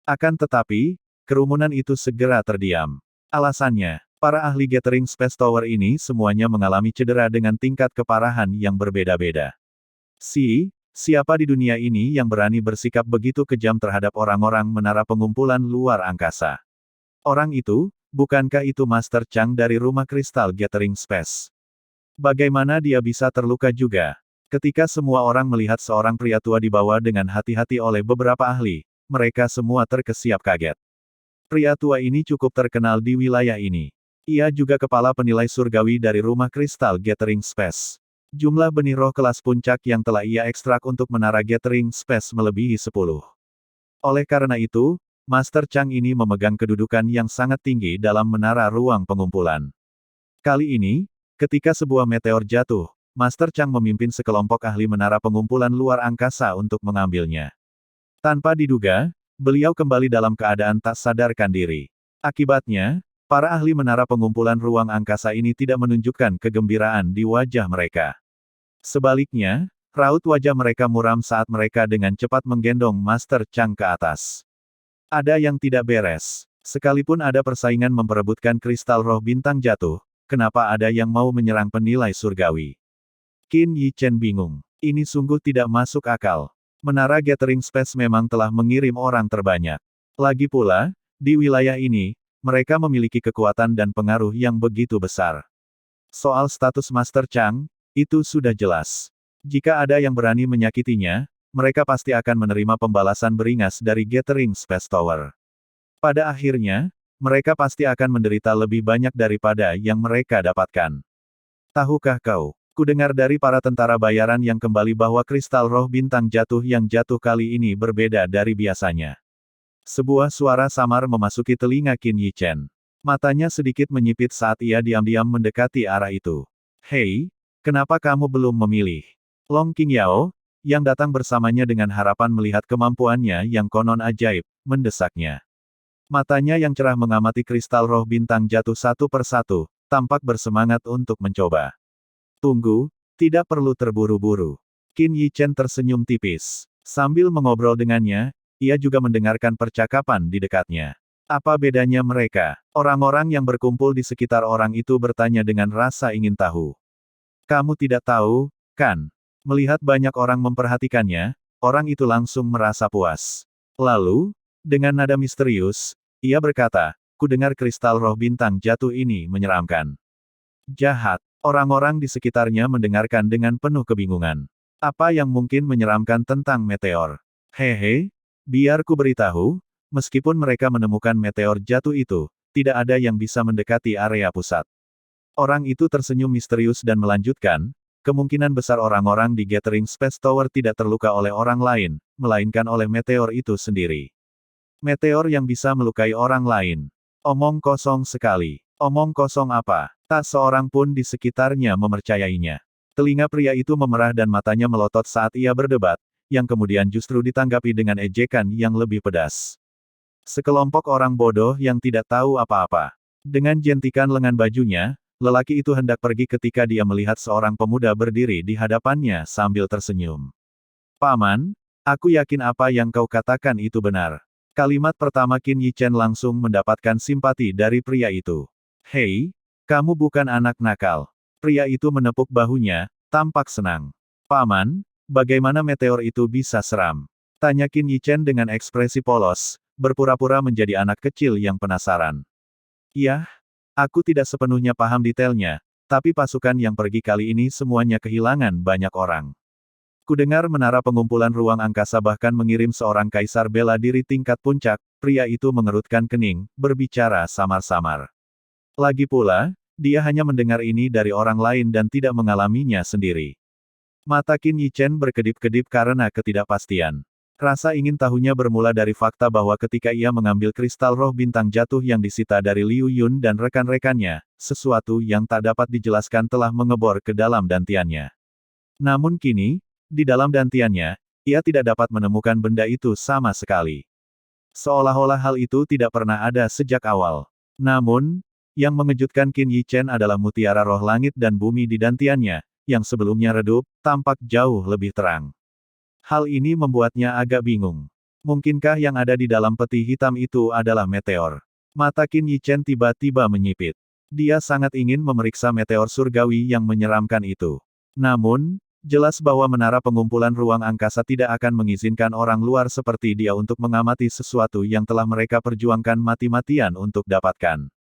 Speaker 1: Akan tetapi, kerumunan itu segera terdiam. Alasannya, para ahli Gathering Space Tower ini semuanya mengalami cedera dengan tingkat keparahan yang berbeda-beda. Siapa di dunia ini yang berani bersikap begitu kejam terhadap orang-orang menara pengumpulan luar angkasa? Orang itu, bukankah itu Master Chang dari rumah kristal Gathering Space? Bagaimana dia bisa terluka juga? Ketika semua orang melihat seorang pria tua dibawa dengan hati-hati oleh beberapa ahli, mereka semua terkesiap kaget. Pria tua ini cukup terkenal di wilayah ini. Ia juga kepala penilai surgawi dari rumah kristal Gathering Space. Jumlah benih roh kelas puncak yang telah ia ekstrak untuk menara Gathering Space melebihi 10. Oleh karena itu, Master Chang ini memegang kedudukan yang sangat tinggi dalam menara ruang pengumpulan. Kali ini, ketika sebuah meteor jatuh, Master Chang memimpin sekelompok ahli menara pengumpulan luar angkasa untuk mengambilnya. Tanpa diduga, Beliau kembali dalam keadaan tak sadarkan diri. Akibatnya, para ahli menara pengumpulan ruang angkasa ini tidak menunjukkan kegembiraan di wajah mereka. Sebaliknya, raut wajah mereka muram saat mereka dengan cepat menggendong Master Chang ke atas. Ada yang tidak beres. Sekalipun ada persaingan memperebutkan kristal roh bintang jatuh, kenapa ada yang mau menyerang penilai surgawi? Qin Yi Chen bingung. Ini sungguh tidak masuk akal. Menara Gathering Space memang telah mengirim orang terbanyak. Lagi pula, di wilayah ini, mereka memiliki kekuatan dan pengaruh yang begitu besar. Soal status Master Chang, itu sudah jelas. Jika ada yang berani menyakitinya, mereka pasti akan menerima pembalasan beringas dari Gathering Space Tower. Pada akhirnya, mereka pasti akan menderita lebih banyak daripada yang mereka dapatkan. Tahukah kau? Kudengar dari para tentara bayaran yang kembali bahwa kristal roh bintang jatuh yang jatuh kali ini berbeda dari biasanya. Sebuah suara samar memasuki telinga Qin Yi Chen. Matanya sedikit menyipit saat ia diam-diam mendekati arah itu. Hei, kenapa kamu belum memilih? Long Qingyao, yang datang bersamanya dengan harapan melihat kemampuannya yang konon ajaib, mendesaknya. Matanya yang cerah mengamati kristal roh bintang jatuh satu persatu, tampak bersemangat untuk mencoba. Tunggu, tidak perlu terburu-buru. Qin Yi Chen tersenyum tipis. Sambil mengobrol dengannya, ia juga mendengarkan percakapan di dekatnya. Apa bedanya mereka? Orang-orang yang berkumpul di sekitar orang itu bertanya dengan rasa ingin tahu. Kamu tidak tahu, kan? Melihat banyak orang memperhatikannya, orang itu langsung merasa puas. Lalu, dengan nada misterius, ia berkata, "Kudengar kristal roh bintang jatuh ini menyeramkan." Jahat. Orang-orang di sekitarnya mendengarkan dengan penuh kebingungan. Apa yang mungkin menyeramkan tentang meteor? Hehe, biar ku beritahu, meskipun mereka menemukan meteor jatuh itu, tidak ada yang bisa mendekati area pusat. Orang itu tersenyum misterius dan melanjutkan, kemungkinan besar orang-orang di Gathering Space Tower tidak terluka oleh orang lain, melainkan oleh meteor itu sendiri. Meteor yang bisa melukai orang lain. Omong kosong sekali. Omong kosong apa? Tak seorang pun di sekitarnya mempercayainya. Telinga pria itu memerah dan matanya melotot saat ia berdebat, yang kemudian justru ditanggapi dengan ejekan yang lebih pedas. Sekelompok orang bodoh yang tidak tahu apa-apa. Dengan jentikan lengan bajunya, lelaki itu hendak pergi ketika dia melihat seorang pemuda berdiri di hadapannya sambil tersenyum. Paman, aku yakin apa yang kau katakan itu benar. Kalimat pertama Qin Yi Chen langsung mendapatkan simpati dari pria itu. Hei, kamu bukan anak nakal. Pria itu menepuk bahunya, tampak senang. Paman, bagaimana meteor itu bisa seram? Tanya Qin Yi Chen dengan ekspresi polos, berpura-pura menjadi anak kecil yang penasaran. Yah, aku tidak sepenuhnya paham detailnya, tapi pasukan yang pergi kali ini semuanya kehilangan banyak orang. Kudengar menara pengumpulan ruang angkasa bahkan mengirim seorang kaisar bela diri tingkat puncak, pria itu mengerutkan kening, berbicara samar-samar. Lagi pula, dia hanya mendengar ini dari orang lain dan tidak mengalaminya sendiri. Mata Qin Yi Chen berkedip-kedip karena ketidakpastian. Rasa ingin tahunya bermula dari fakta bahwa ketika ia mengambil kristal roh bintang jatuh yang disita dari Liu Yun dan rekan-rekannya, sesuatu yang tak dapat dijelaskan telah mengebor ke dalam dantiannya. Namun kini, di dalam dantiannya, ia tidak dapat menemukan benda itu sama sekali. Seolah-olah hal itu tidak pernah ada sejak awal. Namun, yang mengejutkan Qin Yi Chen adalah mutiara roh langit dan bumi di dantiannya, yang sebelumnya redup, tampak jauh lebih terang. Hal ini membuatnya agak bingung. Mungkinkah yang ada di dalam peti hitam itu adalah meteor? Mata Qin Yi Chen tiba-tiba menyipit. Dia sangat ingin memeriksa meteor surgawi yang menyeramkan itu. Namun, jelas bahwa menara pengumpulan ruang angkasa tidak akan mengizinkan orang luar seperti dia untuk mengamati sesuatu yang telah mereka perjuangkan mati-matian untuk dapatkan.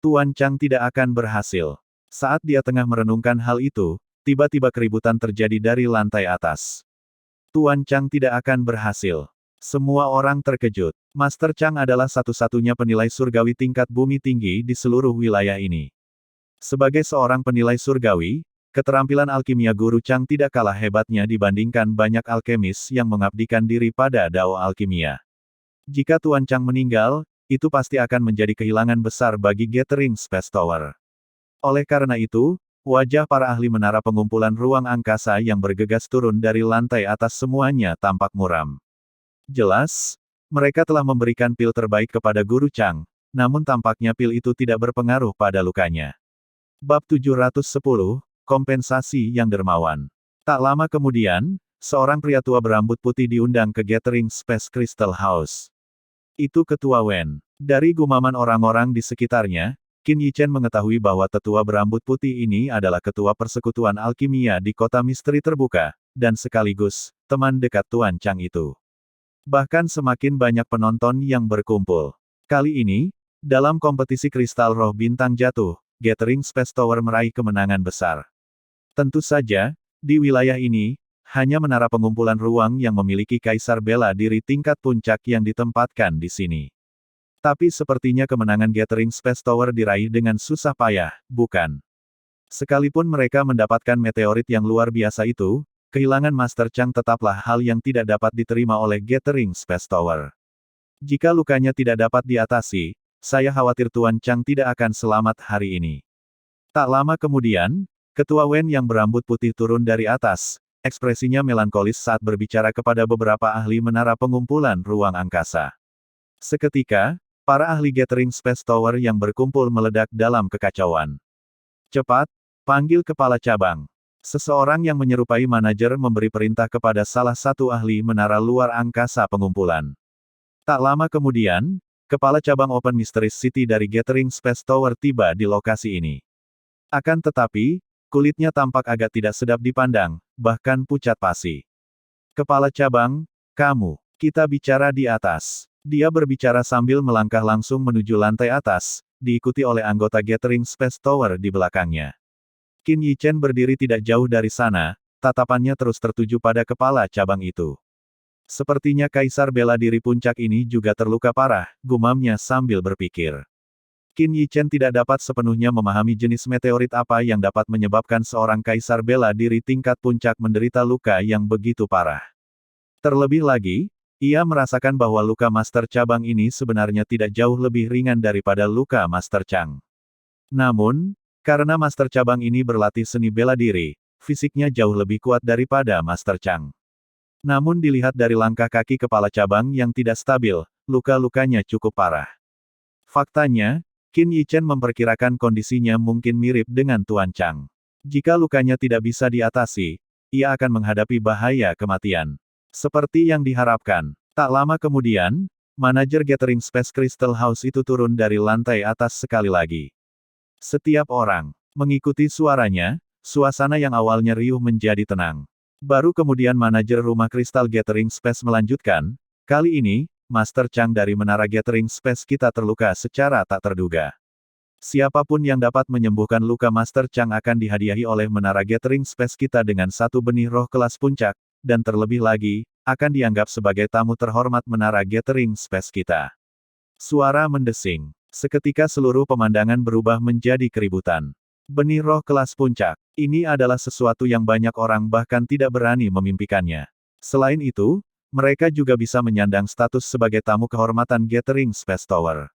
Speaker 1: Tuan Chang tidak akan berhasil. Saat dia tengah merenungkan hal itu, tiba-tiba keributan terjadi dari lantai atas. Tuan Chang tidak akan berhasil. Semua orang terkejut. Master Chang adalah satu-satunya penilai surgawi tingkat bumi tinggi di seluruh wilayah ini. Sebagai seorang penilai surgawi, keterampilan alkimia Guru Chang tidak kalah hebatnya dibandingkan banyak alkemis yang mengabdikan diri pada Dao Alkimia. Jika Tuan Chang meninggal, itu pasti akan menjadi kehilangan besar bagi Gathering Space Tower. Oleh karena itu, wajah para ahli menara pengumpulan ruang angkasa yang bergegas turun dari lantai atas semuanya tampak muram. Jelas, Mereka telah memberikan pil terbaik kepada Guru Chang, namun tampaknya pil itu tidak berpengaruh pada lukanya. Bab 710, Kompensasi yang Dermawan. Tak lama kemudian, seorang pria tua berambut putih diundang ke Gathering Space Crystal House. Itu Ketua Wen. Dari gumaman orang-orang di sekitarnya, Qin Yichen mengetahui bahwa tetua berambut putih ini adalah ketua persekutuan alkimia di kota misteri terbuka, dan sekaligus, teman dekat Tuan Chang itu. Bahkan semakin banyak penonton yang berkumpul. Kali ini, dalam kompetisi kristal roh bintang jatuh, Gathering Space Tower meraih kemenangan besar. Tentu saja, di wilayah ini, hanya menara pengumpulan ruang yang memiliki kaisar bela diri tingkat puncak yang ditempatkan di sini. Tapi sepertinya kemenangan Gathering Space Tower diraih dengan susah payah, bukan? Sekalipun mereka mendapatkan meteorit yang luar biasa itu, kehilangan Master Chang tetaplah hal yang tidak dapat diterima oleh Gathering Space Tower. Jika lukanya tidak dapat diatasi, saya khawatir Tuan Chang tidak akan selamat hari ini. Tak lama kemudian, Ketua Wen yang berambut putih turun dari atas, ekspresinya melankolis saat berbicara kepada beberapa ahli menara pengumpulan ruang angkasa. Seketika, para ahli Gathering Space Tower yang berkumpul meledak dalam kekacauan. Cepat, panggil kepala cabang. Seseorang yang menyerupai manajer memberi perintah kepada salah satu ahli menara luar angkasa pengumpulan. Tak lama kemudian, kepala cabang Open Mysteries City dari Gathering Space Tower tiba di lokasi ini. Akan tetapi, kulitnya tampak agak tidak sedap dipandang, bahkan pucat pasi. Kepala cabang, kamu, kita bicara di atas. Dia berbicara sambil melangkah langsung menuju lantai atas, diikuti oleh anggota Gathering Space Tower di belakangnya. Qin Yichen berdiri tidak jauh dari sana, tatapannya terus tertuju pada kepala cabang itu. Sepertinya kaisar bela diri puncak ini juga terluka parah, gumamnya sambil berpikir. Qin Yichen tidak dapat sepenuhnya memahami jenis meteorit apa yang dapat menyebabkan seorang kaisar bela diri tingkat puncak menderita luka yang begitu parah. Terlebih lagi, ia merasakan bahwa luka Master Cabang ini sebenarnya tidak jauh lebih ringan daripada luka Master Chang. Namun, karena Master Cabang ini berlatih seni bela diri, fisiknya jauh lebih kuat daripada Master Chang. Namun dilihat dari langkah kaki kepala cabang yang tidak stabil, luka-lukanya cukup parah. Faktanya, Qin Yichen memperkirakan kondisinya mungkin mirip dengan Tuan Chang. Jika lukanya tidak bisa diatasi, ia akan menghadapi bahaya kematian. Seperti yang diharapkan, tak lama kemudian, manajer Gathering Space Crystal House itu turun dari lantai atas sekali lagi. Setiap orang mengikuti suaranya, suasana yang awalnya riuh menjadi tenang. Baru kemudian manajer rumah kristal Gathering Space melanjutkan, kali ini, Master Chang dari menara Gathering Space kita terluka secara tak terduga. Siapapun yang dapat menyembuhkan luka Master Chang akan dihadiahi oleh menara Gathering Space kita dengan satu benih roh kelas puncak, dan terlebih lagi, akan dianggap sebagai tamu terhormat menara Gathering Space kita. Suara mendesing. Seketika seluruh pemandangan berubah menjadi keributan. Benih roh kelas puncak. Ini adalah sesuatu yang banyak orang bahkan tidak berani memimpikannya. Selain itu, mereka juga bisa menyandang status sebagai tamu kehormatan Gathering Space Tower.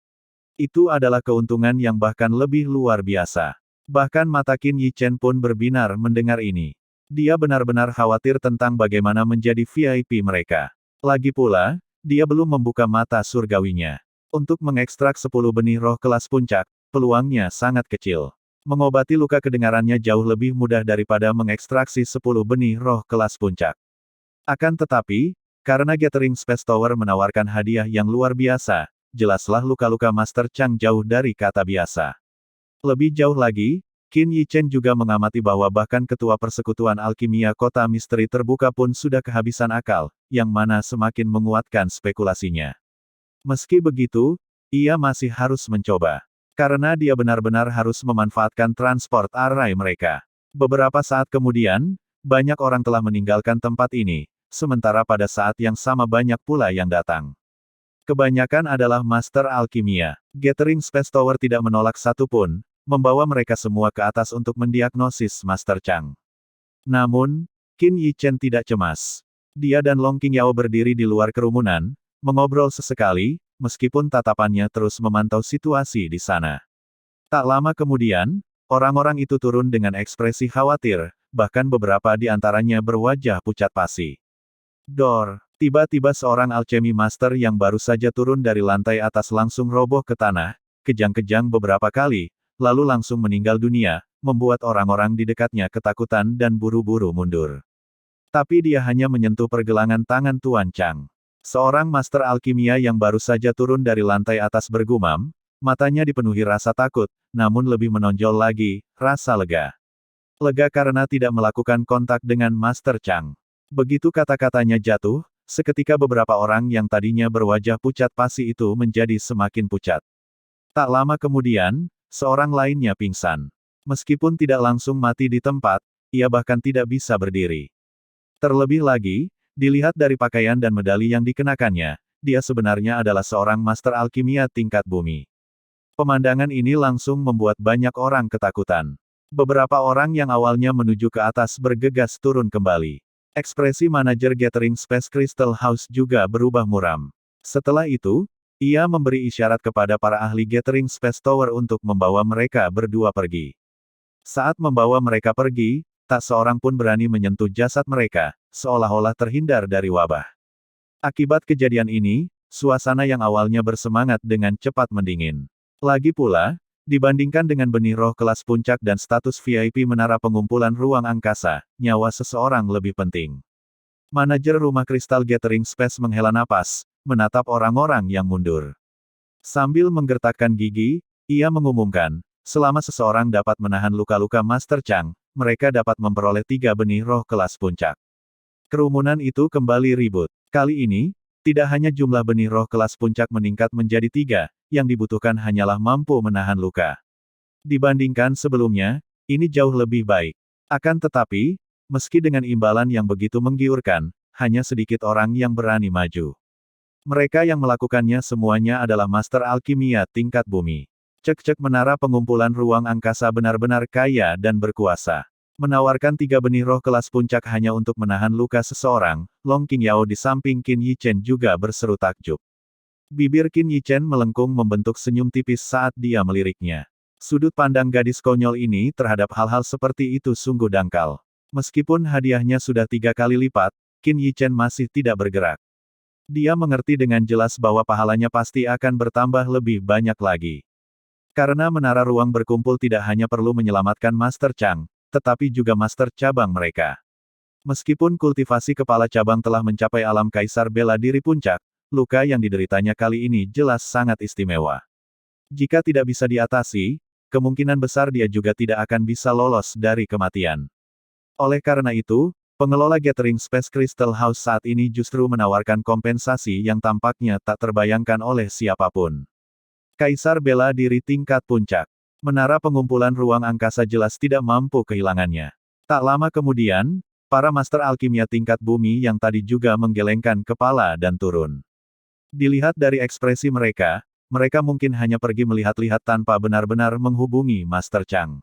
Speaker 1: Itu adalah keuntungan yang bahkan lebih luar biasa. Bahkan mata Qin Yichen pun berbinar mendengar ini. Dia benar-benar khawatir tentang bagaimana menjadi VIP mereka. Lagi pula, dia belum membuka mata surgawinya. Untuk mengekstrak 10 benih roh kelas puncak, peluangnya sangat kecil. Mengobati luka kedengarannya jauh lebih mudah daripada mengekstraksi 10 benih roh kelas puncak. Akan tetapi, karena Gathering Space Tower menawarkan hadiah yang luar biasa, jelaslah luka-luka Master Chang jauh dari kata biasa. Lebih jauh lagi, Qin Yichen juga mengamati bahwa bahkan ketua persekutuan alkimia kota misteri terbuka pun sudah kehabisan akal, yang mana semakin menguatkan spekulasinya. Meski begitu, ia masih harus mencoba. Karena dia benar-benar harus memanfaatkan transport array mereka. Beberapa saat kemudian, banyak orang telah meninggalkan tempat ini, sementara pada saat yang sama banyak pula yang datang. Kebanyakan adalah Master Alkimia. Gathering Space Tower tidak menolak satupun, membawa mereka semua ke atas untuk mendiagnosis Master Chang. Namun, Qin Yichen tidak cemas. Dia dan Long Qingyao berdiri di luar kerumunan, mengobrol sesekali, meskipun tatapannya terus memantau situasi di sana. Tak lama kemudian, orang-orang itu turun dengan ekspresi khawatir, bahkan beberapa di antaranya berwajah pucat pasi. Dor, Tiba-tiba seorang alchemy master yang baru saja turun dari lantai atas langsung roboh ke tanah, kejang-kejang beberapa kali, lalu langsung meninggal dunia, membuat orang-orang di dekatnya ketakutan dan buru-buru mundur. Tapi dia hanya menyentuh pergelangan tangan Tuan Chang. Seorang master alkimia yang baru saja turun dari lantai atas bergumam, matanya dipenuhi rasa takut, namun lebih menonjol lagi, rasa lega. Lega karena tidak melakukan kontak dengan Master Chang. Begitu kata-katanya jatuh, seketika beberapa orang yang tadinya berwajah pucat pasi itu menjadi semakin pucat. Tak lama kemudian, seorang lainnya pingsan. Meskipun tidak langsung mati di tempat, ia bahkan tidak bisa berdiri. Terlebih lagi, dilihat dari pakaian dan medali yang dikenakannya, dia sebenarnya adalah seorang master alkimia tingkat bumi. Pemandangan ini langsung membuat banyak orang ketakutan. Beberapa orang yang awalnya menuju ke atas bergegas turun kembali. Ekspresi manajer Gathering Space Crystal House juga berubah muram. Setelah itu, ia memberi isyarat kepada para ahli Gathering Space Tower untuk membawa mereka berdua pergi. Saat membawa mereka pergi, tak seorang pun berani menyentuh jasad mereka, seolah-olah terhindar dari wabah. Akibat kejadian ini, suasana yang awalnya bersemangat dengan cepat mendingin. Lagi pula, dibandingkan dengan benih roh kelas puncak dan status VIP menara pengumpulan ruang angkasa, nyawa seseorang lebih penting. Manajer rumah kristal Gathering Space menghela napas, menatap orang-orang yang mundur. Sambil menggertakkan gigi, ia mengumumkan, selama seseorang dapat menahan luka-luka Master Chang, mereka dapat memperoleh 3 benih roh kelas puncak. Kerumunan itu kembali ribut. Kali ini, tidak hanya jumlah benih roh kelas puncak meningkat menjadi 3, yang dibutuhkan hanyalah mampu menahan luka. Dibandingkan sebelumnya, ini jauh lebih baik. Akan tetapi, meski dengan imbalan yang begitu menggiurkan, hanya sedikit orang yang berani maju. Mereka yang melakukannya semuanya adalah master alkimia tingkat bumi. Cek-cek menara pengumpulan ruang angkasa benar-benar kaya dan berkuasa. Menawarkan 3 benih roh kelas puncak hanya untuk menahan luka seseorang, Long Qingyao di samping Qin Yichen juga berseru takjub. Bibir Qin Yichen melengkung membentuk senyum tipis saat dia meliriknya. Sudut pandang gadis konyol ini terhadap hal-hal seperti itu sungguh dangkal. Meskipun hadiahnya sudah 3 kali lipat, Qin Yichen masih tidak bergerak. Dia mengerti dengan jelas bahwa pahalanya pasti akan bertambah lebih banyak lagi. Karena menara ruang berkumpul tidak hanya perlu menyelamatkan Master Chang, tetapi juga master cabang mereka. Meskipun kultivasi kepala cabang telah mencapai alam kaisar bela diri puncak, luka yang dideritanya kali ini jelas sangat istimewa. Jika tidak bisa diatasi, kemungkinan besar dia juga tidak akan bisa lolos dari kematian. Oleh karena itu, pengelola Gathering Space Crystal House saat ini justru menawarkan kompensasi yang tampaknya tak terbayangkan oleh siapapun. Kaisar bela diri tingkat puncak. Menara pengumpulan ruang angkasa jelas tidak mampu kehilangannya. Tak lama kemudian, para master alkimia tingkat bumi yang tadi juga menggelengkan kepala dan turun. Dilihat dari ekspresi mereka, mereka mungkin hanya pergi melihat-lihat tanpa benar-benar menghubungi Master Chang.